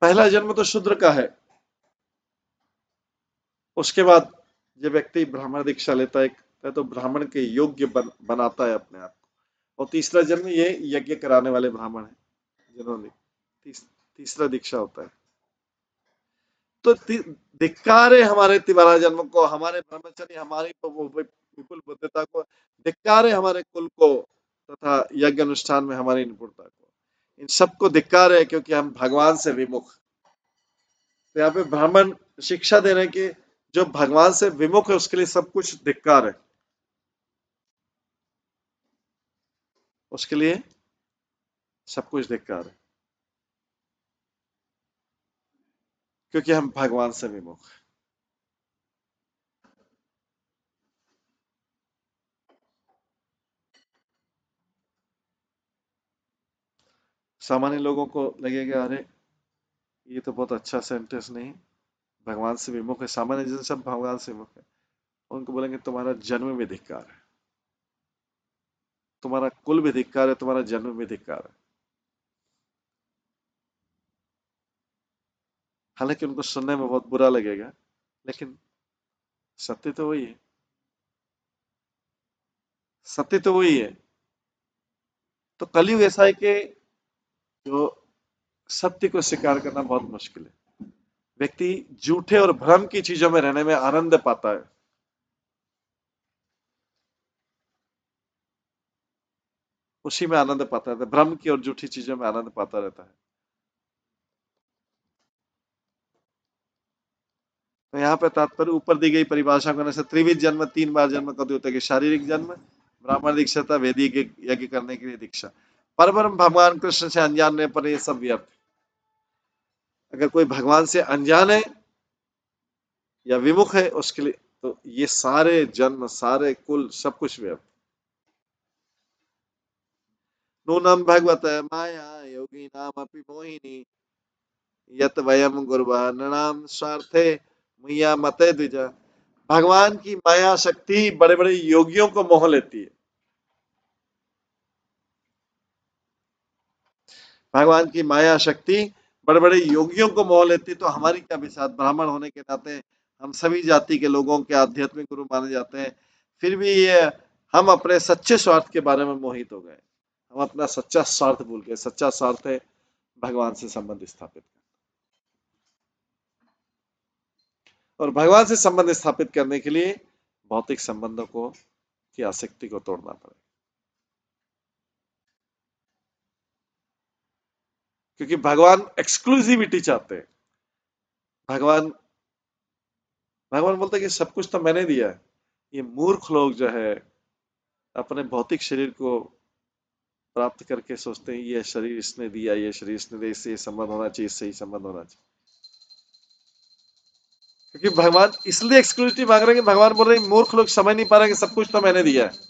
पहला जन्म तो शूद्र का है, उसके बाद जब व्यक्ति ब्राह्मण दीक्षा लेता है तो ब्राह्मण के योग्य बनाता है अपने आप को। और तीसरा जन्म ये यज्ञ कराने वाले ब्राह्मण है जिन्होंने तीसरा दीक्षा होता है। तो धिक्कार है हमारे तिवारा जन्म को, हमारे ब्रह्मचर्य, हमारी विपुल बुद्धता को। धिक्कार है हमारे कुल को तथा यज्ञ अनुष्ठान में हमारी निपुणता को। इन सबको धिक्कार है क्योंकि हम भगवान से विमुख। तो यहाँ पे ब्राह्मण शिक्षा दे रहे हैं कि जो भगवान से विमुख है उसके लिए सब कुछ धिक्कार है, उसके लिए सब कुछ धिक्कार है, क्योंकि हम भगवान से विमुख। सामान्य लोगों को लगेगा अरे ये तो बहुत अच्छा सेंटेंस नहीं, भगवान से विमुख है। सामान्य जन सब भगवान से विमुख है, उनको बोलेंगे तुम्हारा जन्म भी धिक्कार है, तुम्हारा कुल भी धिक्कार है, तुम्हारा जन्म भी धिक्कार है। हालांकि उनको सुनने में बहुत बुरा लगेगा, लेकिन सत्य तो वही है। सत्य तो वही है। तो कलयुग ऐसा है कि जो सत्य को स्वीकार करना बहुत मुश्किल है। व्यक्ति झूठे और भ्रम की चीजों में रहने में आनंद पाता है। उसी में आनंद पाता है, भ्रम की और झूठी चीजों में आनंद पाता रहता है। तो यहाँ पे तात्पर्य ऊपर दी गई परिभाषा को से त्रिविध जन्म, 3 बार जन्म कभी होता है कि शारीरिक जन्म, ब्राह्मण दीक्षा, वैदिक यज्ञ करने के लिए दीक्षा। परब्रह्म भगवान कृष्ण से अनजान रहने पर ये सब व्यर्थ। अगर कोई भगवान से अनजान है या विमुख है उसके लिए तो ये सारे जन्म, सारे कुल, सब कुछ व्यर्थ। नूनम भगवत माया योगी नाम अपि मोहिनी यत वयम गुरुवा नृणाम स्वार्थे मुया मते द्विजा। भगवान की माया शक्ति बड़े बड़े योगियों को मोह लेती है। भगवान की माया शक्ति बड़े बड़े योगियों को मोह लेती, तो हमारी क्या बिसात। ब्राह्मण होने के नाते हम सभी जाति के लोगों के आध्यात्मिक गुरु माने जाते हैं, फिर भी ये हम अपने सच्चे स्वार्थ के बारे में मोहित हो गए। हम अपना सच्चा स्वार्थ भूल गए। सच्चा स्वार्थ है भगवान से संबंध स्थापित करना, और भगवान से संबंध स्थापित करने के लिए भौतिक संबंधों को की आसक्ति को तोड़ना पड़ेगा। क्योंकि भगवान एक्सक्लूसिविटी चाहते हैं। भगवान भगवान बोलते हैं कि सब कुछ तो मैंने दिया है। ये मूर्ख लोग जो है अपने भौतिक शरीर को प्राप्त करके सोचते हैं ये शरीर इसने दिया, ये शरीर इसने दिया, इससे ये संबंध होना चाहिए, इससे ही संबंध होना चाहिए। क्योंकि भगवान इसलिए एक्सक्लूसिविटी मांग रहे हैं कि भगवान बोल रहे हैं मूर्ख लोग समझ नहीं पा रहे कि सब कुछ तो मैंने दिया है।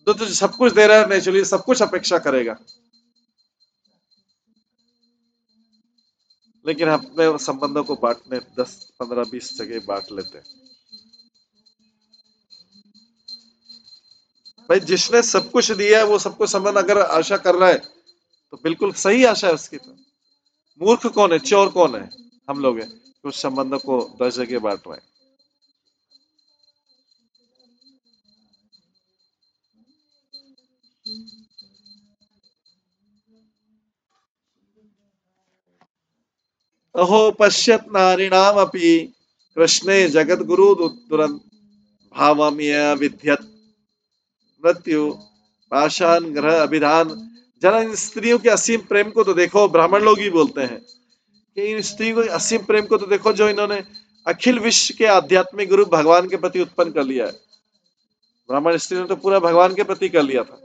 तो तुझे सब कुछ दे रहा है, नेचुरली सब कुछ अपेक्षा करेगा, लेकिन हम अपने संबंधों को बांटने 10, 15, 20 जगह बांट लेते हैं। भाई जिसने सब कुछ दिया है वो सबको संबंध अगर आशा कर रहा है तो बिल्कुल सही आशा है उसकी। तो मूर्ख कौन है, चोर कौन है? हम लोग हैं, उस संबंधों को 10 जगह बांट रहे हैं। अहो पश्यत नारीणाम अपि कृष्णे जगत गुरु दुरंत भावम्य विद्यत मृत्यु पाषाण ग्रह अभिधान। जरा इन स्त्रियों के असीम प्रेम को तो देखो। ब्राह्मण लोग ही बोलते हैं कि इन स्त्रियों के असीम प्रेम को तो देखो जो इन्होंने अखिल विश्व के आध्यात्मिक गुरु भगवान के प्रति उत्पन्न कर लिया है। ब्राह्मण स्त्री ने तो पूरा भगवान के प्रति कर लिया था।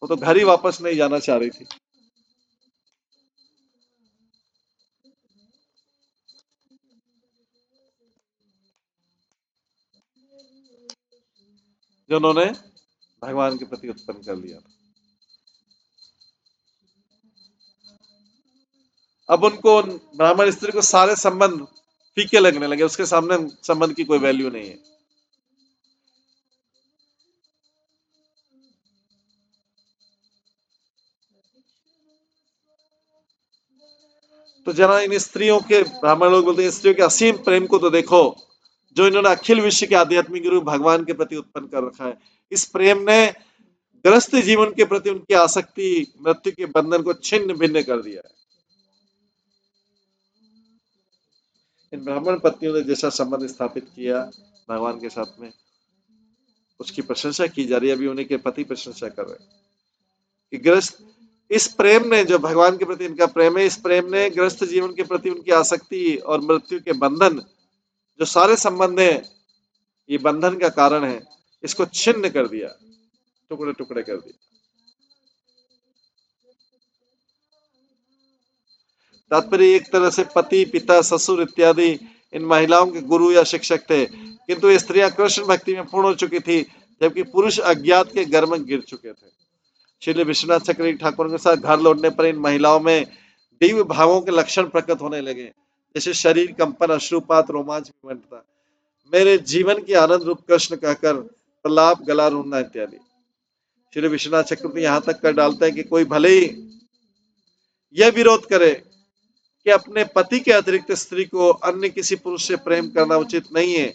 वो तो घर ही वापस नहीं जाना चाह रही थी। जो उन्होंने भगवान के प्रति उत्पन्न कर लिया था। अब उनको ब्राह्मण स्त्री को सारे संबंध फीके लगने लगे। उसके सामने संबंध की कोई वैल्यू नहीं है। तो जरा इन स्त्रियों के, ब्राह्मण लोग बोलते हैं स्त्रियों के असीम प्रेम को तो देखो जो इन्होंने अखिल विश्व के आध्यात्मिक गुरु भगवान के प्रति उत्पन्न कर रखा है। इस प्रेम ने गृहस्थ जीवन के प्रति उनकी आसक्ति, मृत्यु के बंधन को छिन्न भिन्न कर दिया है। इन ब्राह्मण पत्नियों ने जैसा संबंध स्थापित किया भगवान के साथ में, उसकी प्रशंसा की जा रही है। अभी उन्हीं के पति प्रशंसा कर रहे हैं कि गृहस्थ इस प्रेम ने, जो भगवान के प्रति इनका प्रेम है, इस प्रेम ने गृहस्थ जीवन के प्रति उनकी आसक्ति और मृत्यु के बंधन, जो सारे संबंध है ये बंधन का कारण है, इसको छिन्न कर दिया, टुकड़े टुकड़े कर दिया। तात्पर्य एक तरह से पति, पिता, ससुर इत्यादि इन महिलाओं के गुरु या शिक्षक थे, किंतु ये स्त्रियां कृष्ण भक्ति में पूर्ण हो चुकी थी, जबकि पुरुष अज्ञात के गर्भ में गिर चुके थे। श्री विश्वनाथ चक्रवर्ती ठाकुर के साथ घर लौटने पर इन महिलाओं में दिव्य भावों के लक्षण प्रकट होने लगे, जैसे शरीर कंपन, अश्रुपात, रोमांच, विमंटता, मेरे जीवन के आनंद रूप कृष्ण कहकर प्रलाप, गला रोना इत्यादि। श्री विश्वनाथ चक्रवर्ती यहाँ तक कर डालते हैं कि कोई भले ही यह विरोध करे कि अपने पति के अतिरिक्त स्त्री को अन्य किसी पुरुष से प्रेम करना उचित नहीं है,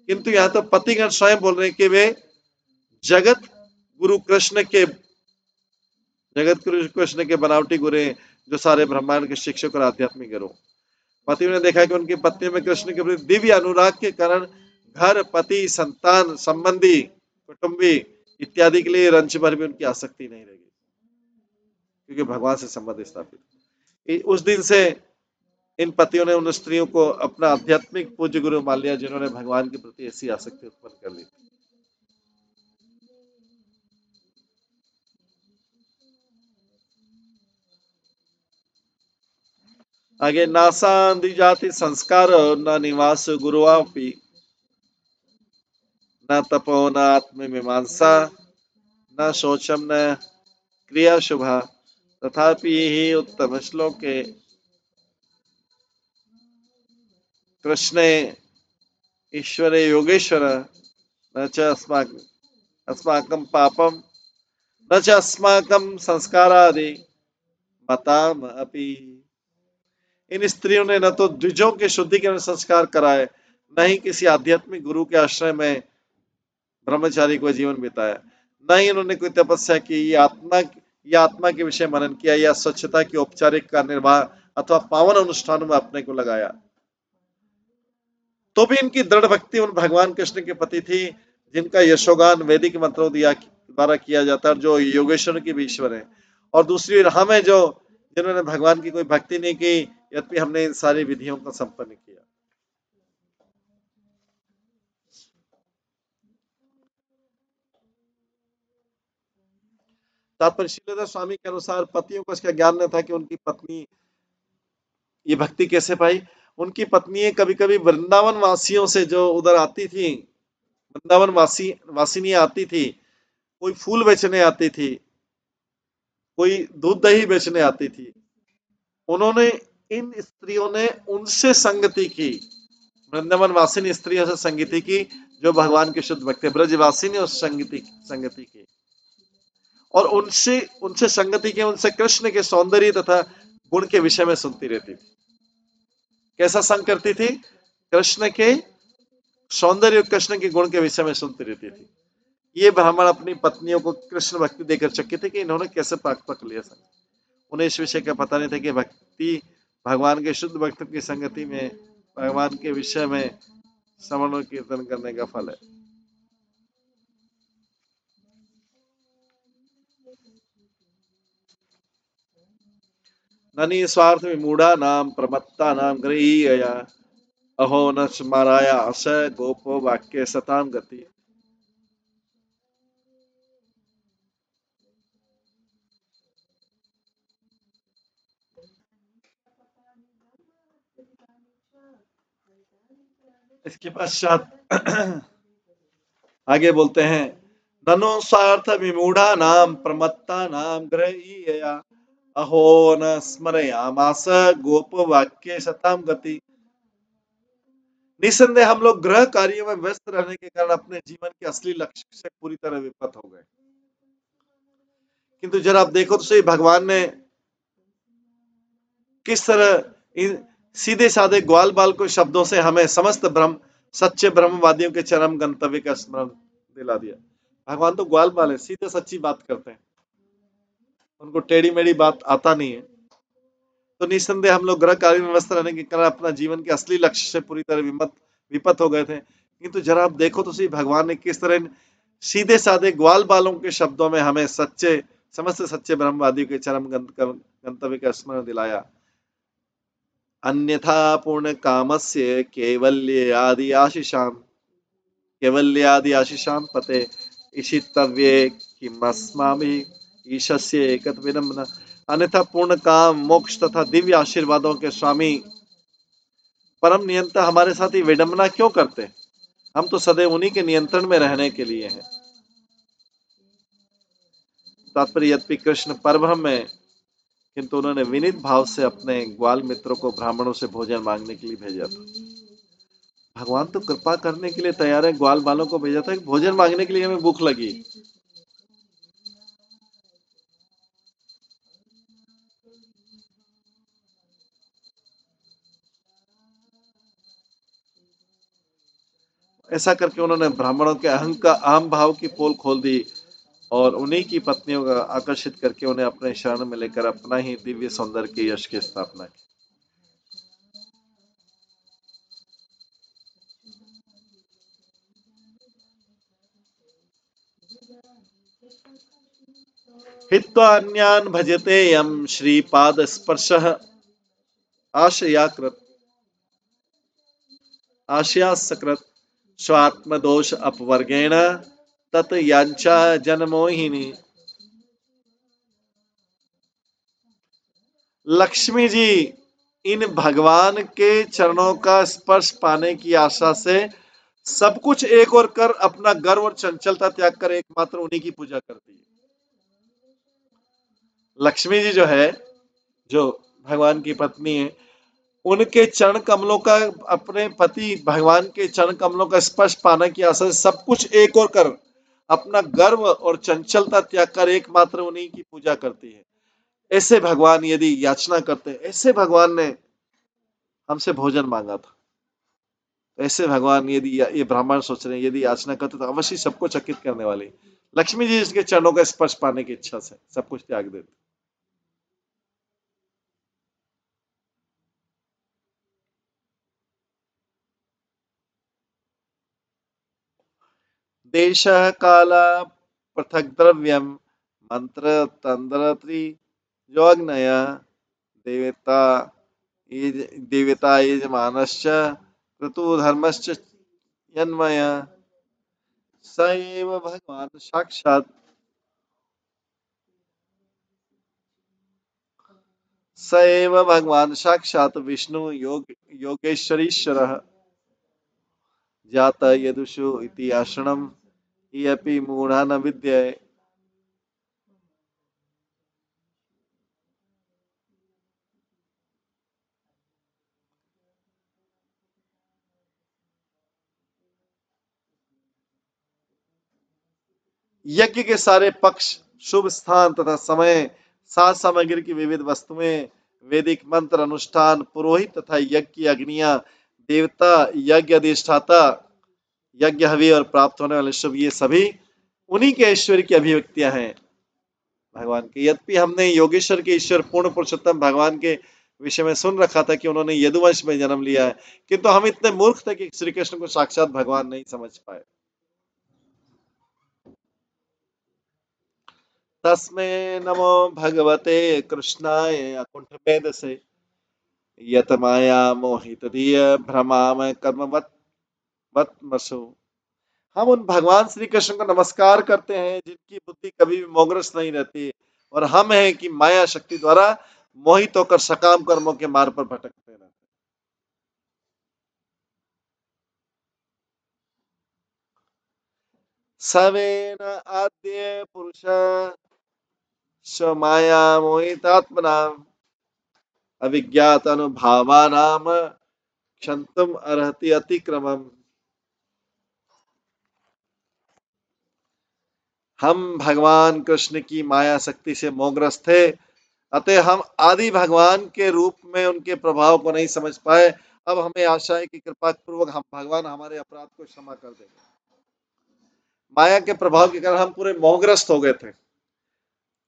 किंतु यहाँ तो पतिगण स्वयं बोल रहे हैं कि वे जगत गुरु कृष्ण के जगत गुरु कृष्ण के बनावटी गुरु जो सारे ब्रह्मांड के शिक्षक और आध्यात्मिक गुरु। पतियों ने देखा कि उनकी पत्नी में कृष्ण के प्रति दिव्य अनुराग के कारण घर, पति, संतान, संबंधी, कुटुंबी इत्यादि के लिए रंच भर भी उनकी आसक्ति नहीं रहेगी, क्योंकि भगवान से संबंध स्थापित। उस दिन से इन पतियों ने उन स्त्रियों को अपना आध्यात्मिक पूज्य गुरु मान लिया, जिन्होंने भगवान के प्रति ऐसी आसक्ति उत्पन्न कर ली। आगे नासांदि जाति संस्कार न निवास गुरुवापि न तपो न आत्ममीमांसा न शोचम न क्रिया शुभा तथापि ही उत्तम श्लोके कृष्णे ईश्वरे योगेश्वर न च अस्माकं पापम न च अस्माकं संस्कारादि मताम अपि। इन स्त्रियों ने न तो द्विजों के शुद्धिकरण संस्कार कराए, न ही किसी आध्यात्मिक गुरु के आश्रय में ब्रह्मचारी को जीवन बिताया, न ही इन्होंने कोई तपस्या की या आत्मा के विषय मनन किया या स्वच्छता की औपचारिक का निर्वाह अथवा पावन अनुष्ठानों में अपने को लगाया। तो भी इनकी दृढ़ भक्ति उन भगवान कृष्ण के प्रति थी, जिनका यशोगान वैदिक मंत्रों द्वारा किया जाता है, जो योगेश्वर के भी ईश्वर है। और दूसरी हम है जो जिन्होंने भगवान की कोई भक्ति नहीं की, यद्यपि हमने इन सारी विधियों को संपन्न किया। तात्पर्य शीलदास स्वामी के अनुसार पतियों को इसका ज्ञान न था कि उनकी पत्नी ये भक्ति कैसे पाई। उनकी पत्नी कभी कभी वृंदावन वासियों से जो उधर आती थी, वृंदावन वासिनी आती थी, कोई फूल बेचने आती थी, कोई दूध दही बेचने आती थी, उन्होंने इन स्त्रियों ने उनसे संगति की, वृंदावन वासिनी स्त्रियों से संगति की जो भगवान के शुद्ध भक्त थे, ब्रजवासिनी और संगति की और उनसे उनसे संगति की, उनसे कृष्ण के सौंदर्य तथा गुण के विषय में सुनती रहती थी। कैसा संग करती थी? कृष्ण के सौंदर्य, कृष्ण के गुण के विषय में सुनती रहती थी। ये ब्राह्मण अपनी पत्नियों को कृष्ण भक्ति देकर चकित थे कि इन्होंने कैसे पकड़ लिया संग। उन्हें इस विषय का पता नहीं था कि भक्ति भगवान के शुद्ध भक्तों की संगति में भगवान के विषय में श्रवण और कीर्तन करने का फल है। ननी स्वार्थ विमूढ़ा नाम प्रमत्ता नाम गृहीया अहो न स्मराया अस गोपो वाक्य सताम गति। इसके पश्चात आगे बोलते हैं, ननो स्वार्थ विमूढ़ा नाम प्रमत्ता नाम गृहीया अहो न स्मरयामास गोप वाक्य सताम गति। निसंदेह हम लोग ग्रह कार्यों में व्यस्त रहने के कारण अपने जीवन के असली लक्ष्य से पूरी तरह विपत हो गए। किंतु जरा आप देखो तो सही, भगवान ने किस तरह इन सीधे साधे ग्वाल बाल को शब्दों से हमें समस्त सच्चे ब्रह्मवादियों के चरम गंतव्य का स्मरण दिला दिया। भगवान तो ग्वाल बाल है, सीधे सच्ची बात करते हैं, उनको टेढ़ी मेढ़ी बात आता नहीं है। तो निस्संदेह हम लोग ग्रह कार्य में व्यस्त रहने के कारण अपना जीवन के असली लक्ष्य से पूरी तरह विपत हो गए थे। किंतु जरा आप देखो तो सही, भगवान ने किस तरह सीधे साधे ग्वाल बालों के शब्दों में हमें समस्त सच्चे ब्रह्मवादियों के चरम गंतव्य का स्मरण दिलाया। अन्यथा पूर्ण कामस्य कैवल्यादि आशीषां पते ईशितव्ये किमस्माभिः ईशस्य एकत्वविदं न। अन्यथा पूर्ण काम, मोक्ष तथा दिव्य आशीर्वादों के स्वामी परम नियंता हमारे साथ ही विडंबना क्यों करते? हम तो सदैव उन्हीं के नियंत्रण में रहने के लिए हैं। तात्पर्य, यद्यपि कृष्ण परब्रह्म है, किंतु उन्होंने विनीत भाव से अपने ग्वाल मित्रों को ब्राह्मणों से भोजन मांगने के लिए भेजा था। भगवान तो कृपा करने के लिए तैयार है, ग्वाल बालों को भेजा था कि भोजन मांगने के लिए हमें भूख लगी। ऐसा करके उन्होंने ब्राह्मणों के अहम भाव की पोल खोल दी और उन्हीं की पत्नियों का आकर्षित करके उन्हें अपने शरण में लेकर अपना ही दिव्य सौंदर्य के यश की स्थापना की। हित्वा अन्यान् भजते यम श्रीपाद स्पर्शः आशयाकृत आशयासकृत स्वात्मदोष अपवर्गेण तत् यांचा जनमोहिनी। लक्ष्मी जी इन भगवान के चरणों का स्पर्श पाने की आशा से सब कुछ एक और कर अपना गर्व और चंचलता त्याग कर एकमात्र उन्हीं की पूजा करती है। लक्ष्मी जी जो है, जो भगवान की पत्नी है, उनके चरण कमलों का, अपने पति भगवान के चरण कमलों का स्पर्श पाने की आशा से सब कुछ एक और कर अपना गर्व और चंचलता त्याग कर एकमात्र उन्हीं की पूजा करती है। ऐसे भगवान यदि याचना करते, ऐसे भगवान ने हमसे भोजन मांगा था, ऐसे भगवान यदि ये ब्राह्मण सोच रहे हैं यदि याचना करते तो अवश्य सबको चकित करने वाले। लक्ष्मी जी इसके चरणों का स्पर्श पाने की इच्छा से सब कुछ त्याग देते। देश काल पृथक द्रव्यम मंत्र तंद्रत्री योग्नय देवता देवता यजमानश्च क्रतु धर्मश्च यन्मय स एव भगवान साक्षात् स एव भगवान साक्षात् विष्णु योगेश्वरीश्वरः जात यदुषु इति आश्रणम इयपि मूढ़ा न विद्यते। यज्ञ के सारे पक्ष, शुभ स्थान तथा समय, साज सामग्री की विविध वस्तुएं, वैदिक मंत्र अनुष्ठान, पुरोहित तथा यज्ञ की अग्नियां, देवता, यज्ञ अधिष्ठाता, यज्ञ हवि और प्राप्त होने वाले शुभ, ये सभी उन्हीं के ऐश्वर्य की अभिव्यक्तियां हैं भगवान के। यद्यपि हमने योगेश्वर के ईश्वर पूर्ण पुरुषोत्तम भगवान के विषय में सुन रखा था कि उन्होंने यदुवंश में जन्म लिया है, किंतु हम इतने मूर्ख थे कि श्री कृष्ण को साक्षात भगवान नहीं समझ पाए। तस्मै नमो भगवते कृष्णाय अकुंठ भेद से यत माया मोहित धिय भ्रमाम कर्मवत वत्मसु। हम उन भगवान श्री कृष्ण को नमस्कार करते हैं जिनकी बुद्धि कभी भी मोहग्रस्त नहीं रहती, और हम हैं कि माया शक्ति द्वारा मोहित होकर सकाम कर्मों के मार्ग पर भटकते रहते। सवेन आद्य पुरुष स्वमाया मोहितात्मना अविज्ञात अनुभावानाम क्षंतुम अर्हति अतिक्रमम। हम भगवान कृष्ण की माया शक्ति से मोहग्रस्त थे, अतः हम आदि भगवान के रूप में उनके प्रभाव को नहीं समझ पाए। अब हमें आशा है कि कृपा पूर्वक हम भगवान हमारे अपराध को क्षमा कर देंगे। माया के प्रभाव के कारण हम पूरे मोहग्रस्त हो गए थे,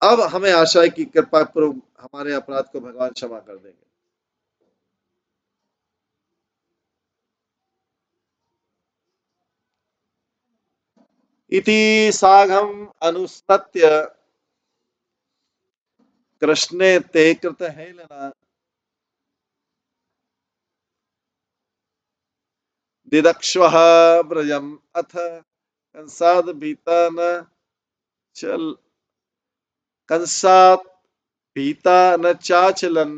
अब हमें आशा है कि कृपा पूर्वक हमारे अपराध को भगवान क्षमा कर देंगे। इति साघम अनुस्मत्य कृष्णे ते कृत हेलना दिदक्ष्वः ब्रजम अथ कंसाद भीता न चल कंसात भीता न चाचलन।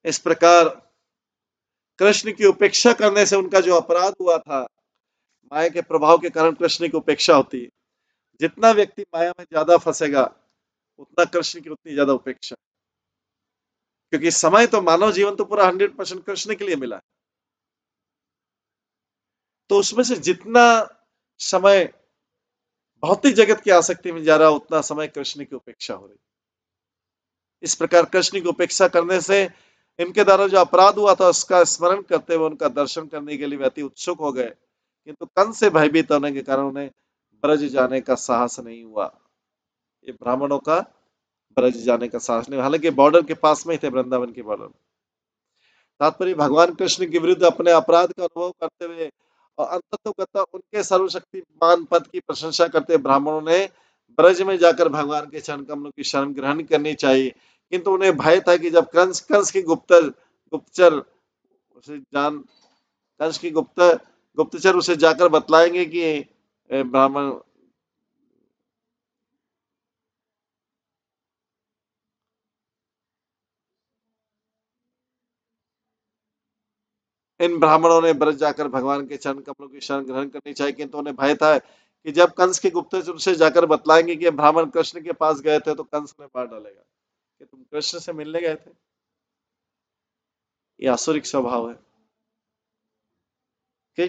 इस प्रकार कृष्ण की उपेक्षा करने से उनका जो अपराध हुआ था, माया के प्रभाव के कारण कृष्ण की उपेक्षा होती है। जितना व्यक्ति माया में ज्यादा फंसेगा उतना कृष्ण की उतनी ज्यादा उपेक्षा, क्योंकि समय तो मानव जीवन तो पूरा 100% कृष्ण के लिए मिला है, तो उसमें से जितना समय भौतिक जगत की आसक्ति में जा रहा है उतना समय कृष्ण की उपेक्षा हो रही। इस प्रकार कृष्ण की उपेक्षा करने से इनके द्वारा जो अपराध हुआ था उसका स्मरण करते हुए उनका दर्शन करने के लिए वे अति उत्सुक हो गए, किंतु कंस से भयभीत होने के कारण उन्हें ब्रज जाने का साहस नहीं हुआ। ये ब्राह्मणों का ब्रज जाने का साहस नहीं, हालांकि बॉर्डर के पास में ही थे, वृंदावन के बॉर्डर में। तात्पर्य भगवान कृष्ण के विरुद्ध अपने अपराध का अनुभव करते हुए और अंततोगत्वा उनके सर्वशक्तिमान पद की प्रशंसा करते ब्राह्मणों ने ब्रज में जाकर भगवान के चरण कमलों की शरण ग्रहण करनी चाहिए, किंतु उन्हें भय था कि जब कंस कंस की गुप्तचर उसे जान कंस की गुप्तचर उसे जाकर बतलाएंगे कि ब्राह्मण इन ब्राह्मणों ने ब्रज जाकर भगवान के चरण कमलों की शरण ग्रहण करनी चाहिए, किंतु उन्हें भय था कि जब कंस के गुप्तचर से जाकर बतलाएंगे कि ब्राह्मण कृष्ण के पास गए थे तो कंस उन्हें मार डालेगा कि तुम कृष्ण से मिलने गए थे। ये आसुरिक स्वभाव है कि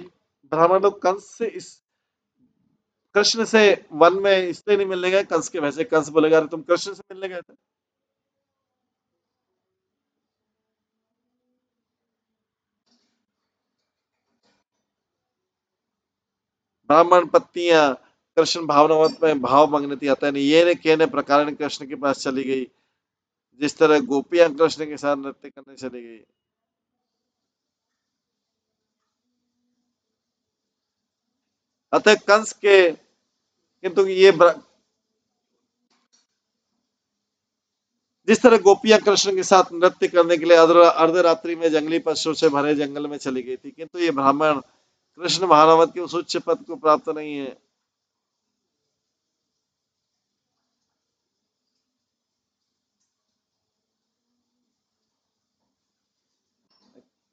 ब्राह्मण लोग कंस से इस कृष्ण से वन में इसलिए नहीं मिलने गए कंस के वैसे, कंस बोलेगा तुम कृष्ण से मिलने गए थे। ब्राह्मण पत्नियां कृष्ण भावनावत में भाव मंगने थी, अतः ये ने कहने प्रकार कृष्ण के पास चली गई, जिस तरह गोपियां कृष्ण के साथ नृत्य करने चली गई। अतः कंस के किंतु ये जिस तरह गोपियां कृष्ण के साथ नृत्य करने के लिए अर्धरात्रि में जंगली पशुओं से भरे जंगल में चली गई थी, किंतु ये ब्राह्मण कृष्ण भावनावत के उस उच्च पद को प्राप्त नहीं है।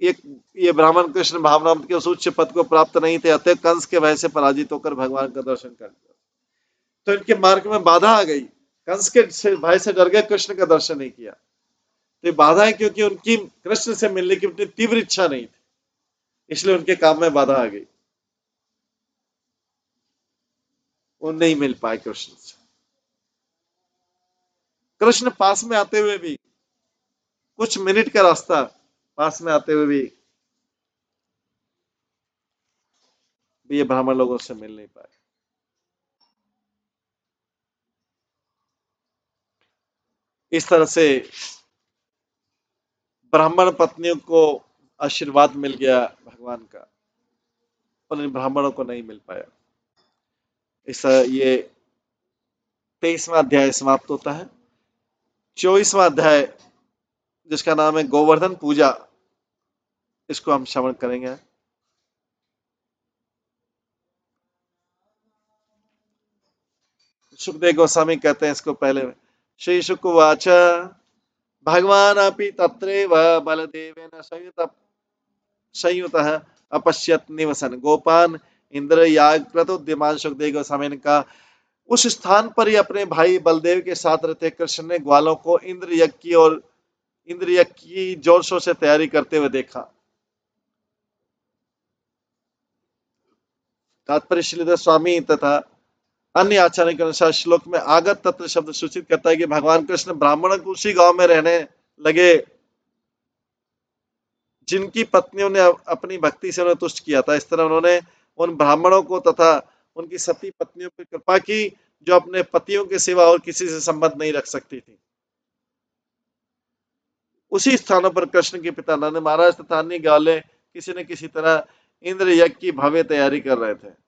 ये ये ब्राह्मण कृष्ण भावनावत के उस उच्च पद को प्राप्त नहीं थे, अतः कंस के भय से पराजित होकर भगवान का दर्शन कर लिया। तो इनके मार्ग में बाधा आ गई, कंस के भय से डर गए, कृष्ण का दर्शन नहीं किया। तो ये बाधा है क्योंकि उनकी कृष्ण से मिलने की उतनी तीव्र इच्छा नहीं थी, इसलिए उनके काम में बाधा आ गई, वो नहीं मिल पाए कृष्ण से। कृष्ण पास में आते हुए भी, कुछ मिनट का रास्ता पास में आते हुए भी ये ब्राह्मण लोगों से मिल नहीं पाए। इस तरह से ब्राह्मण पत्नियों को आशीर्वाद मिल गया भगवान का, और इन ब्राह्मणों को नहीं मिल पाया। इस ये 23वां अध्याय समाप्त होता है। 24वां अध्याय जिसका नाम है गोवर्धन पूजा, इसको हम श्रवण करेंगे। सुखदेव गोस्वामी कहते हैं इसको पहले में, श्री शुकवाच भगवान अपि तत्रैव बलदेवेन संयुतः अपश्यत निवसन गोपान इंद्र याग कृतोद्यमान। सुखदेव गोस्वामी ने कहा उस स्थान पर ही अपने भाई बलदेव के साथ रहते कृष्ण ने ग्वालों को इंद्र यज्ञ की जोर शोर से तैयारी करते हुए देखा। तात्पर्य श्रीधर स्वामी तथा अन्य आचार्य के अनुसार श्लोक में आगत तत्व शब्द सूचित करता है कि भगवान कृष्ण ब्राह्मण को उसी गांव में रहने लगे जिनकी पत्नियों ने अपनी भक्ति से उन्हें तुष्ट किया था। इस तरह उन्होंने उन ब्राह्मणों को तथा उनकी सती पत्नियों पर कृपा की जो अपने पतियों के सिवा और किसी से संबंध नहीं रख सकती थी। उसी स्थानों पर कृष्ण के पिता नंद महाराज तथा अन्य ग्वाले किसी न किसी तरह इंद्र यज्ञ की भव्य तैयारी कर रहे थे।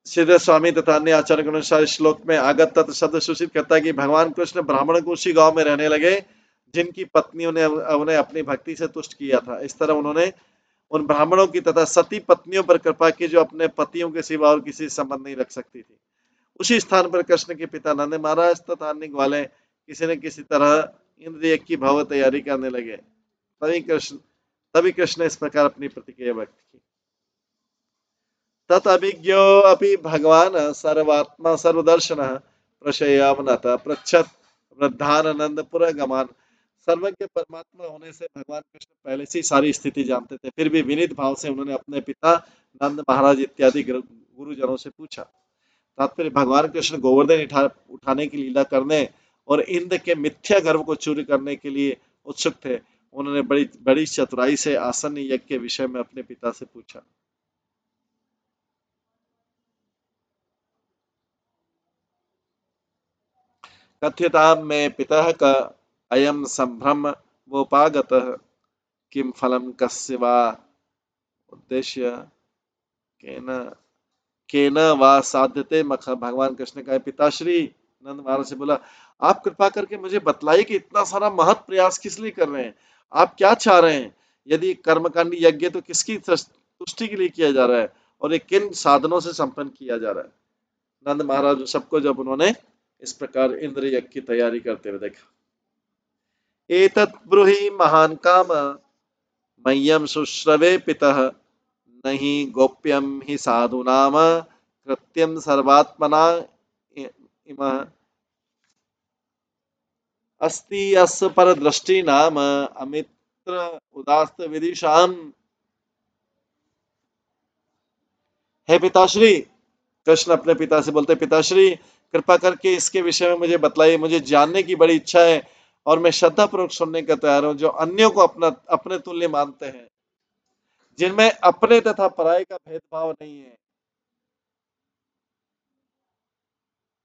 श्रीधर स्वामी तथा अन्य आचार्य के अनुसार श्लोक में आगत तत्व शब्द सूचित करता है कि भगवान कृष्ण ब्राह्मण को उसी गांव में रहने लगे जिनकी पत्नियों ने उन्हें अपनी भक्ति से तुष्ट किया था। इस तरह उन्होंने उन ब्राह्मणों की तथा सती पत्नियों पर कृपा की जो अपने पतियों के सिवा और किसी संबंध नहीं रख सकती थी। उसी स्थान पर कृष्ण के पिता नंद महाराज तथा अन्य ग्वाले किसी न किसी तरह इंद्र की भव्य तैयारी करने लगे। तभी कृष्ण इस प्रकार अपनी प्रतिक्रिया व्यक्त की। तत् अभिज्ञो अपि भगवान सर्वात्मा सर्वदर्शन प्रशयावनत पृच्छत वृद्धानंदपुर गमान। सर्वज्ञ परमात्मा होने से भगवान कृष्ण पहले से ही सारी स्थिति जानते थे, फिर भी विनीत भाव से उन्होंने अपने पिता नंद महाराज इत्यादि गुरुजनों से पूछा। तात्पर्य भगवान कृष्ण गोवर्धन उठाने की लीला करने और इंद्र के मिथ्या गर्व को चूर करने के लिए उत्सुक थे। उन्होंने बड़ी बड़ी चतुराई से आसन्न यज्ञ के विषय में अपने पिता से पूछा। कथ्यताम में पिता का अयम संभ्रम वोपागतः किम फलम कस्य वा उद्देश्य केन केन वा साध्यते मख। भगवान कृष्ण का पिताश्री नंद महाराज से बोला, आप कृपा करके मुझे बतलाइए कि इतना सारा महत प्रयास किस लिए कर रहे हैं, आप क्या चाह रहे हैं, यदि कर्मकांडी यज्ञ तो किसकी तुष्टि के लिए किया जा रहा है और ये किन साधनों से संपन्न किया जा रहा है। नंद महाराज सबको जब उन्होंने इस प्रकार इंद्र यज्ञ की तैयारी करते हुए देखा। एतत् ब्रूहि महान काम मह्यम शुश्रवे पितः नहि गोप्यम हि साधुनाम कृत्यम सर्वात्मना इमः अस्ति अस्य परदृष्टि नाम अमित्र उदास्त विदिशाम। हे पिताश्री, कृष्ण अपने पिता से बोलते, पिताश्री कृपा करके इसके विषय में मुझे बतलाइए, मुझे जानने की बड़ी इच्छा है और मैं श्रद्धा पूर्वक सुनने का तैयार हूं। जो अन्यों को अपना अपने तुल्य मानते हैं, जिनमें अपने तथा पराये का भेदभाव नहीं है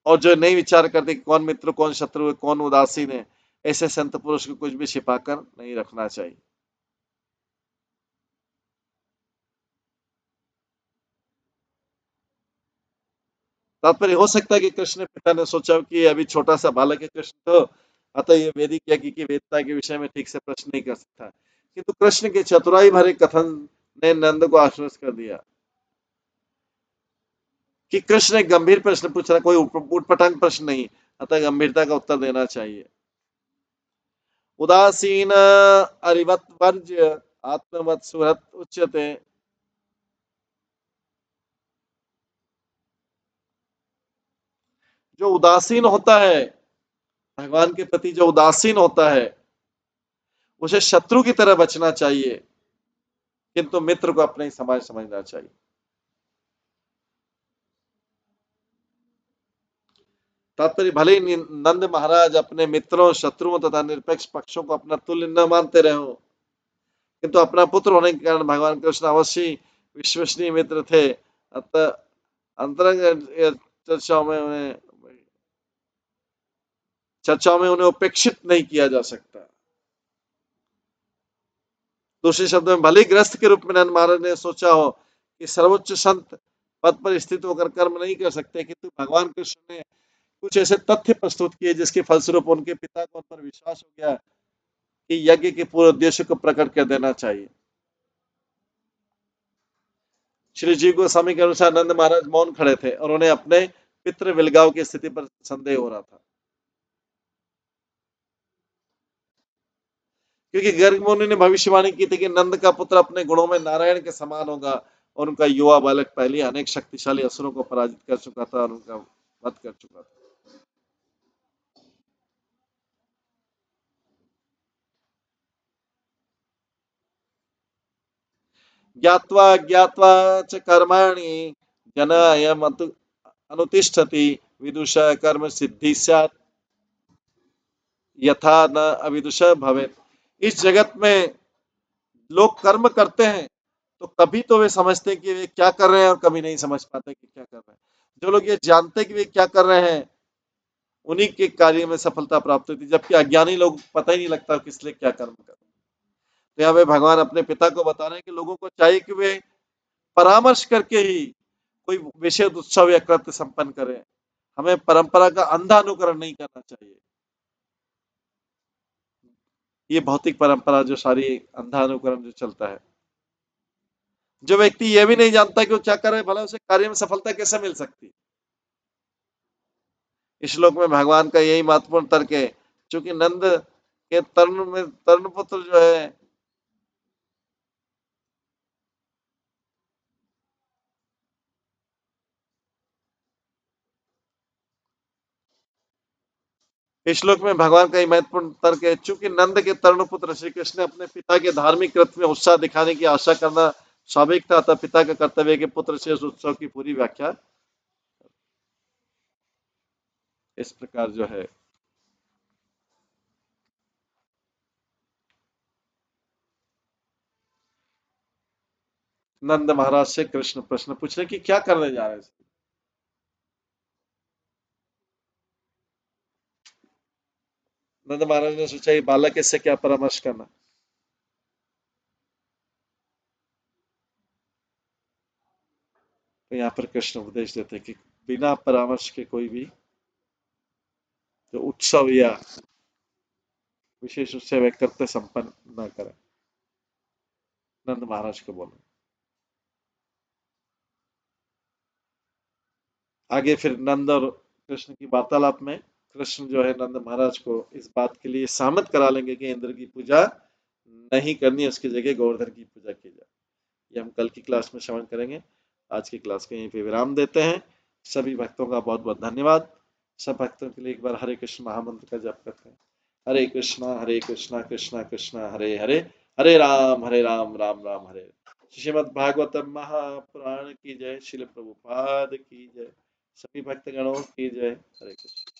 और जो नहीं विचार करते कि कौन मित्र कौन शत्रु है कौन उदासीन है, ऐसे संत पुरुष को कुछ भी छिपाकर नहीं रखना चाहिए। तात्पर्य हो सकता है कि कृष्ण पिता ने सोचा कि अभी छोटा सा बालक है कृष्ण, तो अतः ये वैदिक यज्ञ की वेदता के विषय में ठीक से प्रश्न नहीं कर सकता, किंतु कृष्ण के चतुराई भरे कथन ने नंद को आश्वस्त कर दिया कि कृष्ण एक गंभीर प्रश्न पूछ रहा, कोई उटपटांग प्रश्न नहीं, अतः गंभीरता का उत्तर देना चाहिए। उदासीन अरिवत वर्ज्य आत्मवत सुहृत उच्यते। जो उदासीन होता है, भगवान के प्रति जो उदासीन होता है, उसे शत्रु की तरह बचना चाहिए, किंतु मित्र को अपने ही समाज समझना चाहिए। तात्पर्य भले ही नंद महाराज अपने मित्रों शत्रुओं तथा निरपेक्ष पक्षों को अपना तुल्य न मानते रहे हो, किंतु अपना पुत्र होने के कारण भगवान कृष्ण अवश्य विश्वसनीय मित्र थे। अतः अंतरंग चर्चाओं में उपेक्षित नहीं किया जा सकता। दूसरे शब्द में भले ग्रस्त के रूप में नंद महाराज ने सोचा हो कि सर्वोच्च संत पद पर स्थित होकर कर्म नहीं कर सकते, किंतु भगवान कृष्ण ने कुछ ऐसे तथ्य प्रस्तुत किए जिसके फलस्वरूप उनके पिता को उन पर विश्वास हो गया कि यज्ञ के पूरे उद्देश्य को प्रकट कर देना चाहिए। श्री जीव गोस्वामी के अनुसार नंद महाराज मौन खड़े थे और उन्हें अपने पितृ विलगाव की स्थिति पर संदेह हो रहा था, क्योंकि गर्ग मुनि ने भविष्यवाणी की थी कि नंद का पुत्र अपने गुणों में नारायण के समान होगा और उनका युवा बालक पहले अनेक शक्तिशाली असुरों को पराजित कर चुका था और उनका वध कर चुका था। ज्ञात्वा ज्ञात्वा च कर्माणि जन अयम अनुतिष्ठति विदुष कर्म सिद्धि स्यात् यथा न अविदुष भवेत्। इस जगत में लोग कर्म करते हैं तो कभी तो वे समझते हैं कि वे क्या कर रहे हैं और कभी नहीं समझ पाते कि क्या कर रहे हैं। जो लोग ये जानते हैं कि वे क्या कर रहे हैं, उन्हीं के कार्य में सफलता प्राप्त होती है, जबकि अज्ञानी लोग पता ही नहीं लगता किस लिए क्या कर्म कर रहे हैं। तो यहाँ पे भगवान अपने पिता को बता रहे हैं कि लोगों को चाहिए कि वे परामर्श करके ही कोई विशेष उत्सव या कृत्य संपन्न करें। हमें परंपरा का अंधा अनुकरण नहीं करना चाहिए। ये भौतिक परंपरा जो सारी अंधा अनुकरण जो चलता है, जो व्यक्ति ये भी नहीं जानता कि वो क्या कर रहा है, भला उसे कार्य में सफलता कैसे मिल सकती है। इस श्लोक में भगवान का यही महत्वपूर्ण तर्क है। चूंकि नंद के तरुण पुत्र जो है, इस श्लोक में भगवान का ही महत्वपूर्ण तर्क है, चूंकि नंद के तरुण पुत्र श्री कृष्ण ने अपने पिता के धार्मिक कृत्य में उत्साह दिखाने की आशा करना स्वाभाविक था, अतः पिता का कर्तव्य के पुत्र से उस उत्सव की पूरी व्याख्या इस प्रकार जो है। नंद महाराज से कृष्ण प्रश्न पूछ रहे कि क्या करने जा रहे हैं। नंद महाराज ने सोचा ये बालक इससे क्या परामर्श करना। तो यहाँ पर कृष्ण उपदेश देते हैं कि बिना परामर्श के कोई भी जो उत्सव या विशेष रूप से वे कर्तव्य संपन्न न करें। नंद महाराज को बोलो। आगे फिर नंद और कृष्ण की वार्तालाप में कृष्ण जो है नंद महाराज को इस बात के लिए सहमत करा लेंगे कि इंद्र की पूजा नहीं करनी, उसकी जगह गोवर्धन की पूजा की जाए। ये हम कल की क्लास में श्रवण करेंगे। आज की क्लास को यहीं पे विराम देते हैं। सभी भक्तों का बहुत बहुत धन्यवाद। सब भक्तों के लिए एक बार हरे कृष्ण महामंत्र का जप करते हैं। हरे कृष्णा कृष्णा कृष्णा हरे हरे, हरे राम राम राम हरे। श्रीमद् भागवतम महापुराण की जय, शिल प्रभुपाद की जय, सभी भक्तगणों की जय। हरे कृष्ण।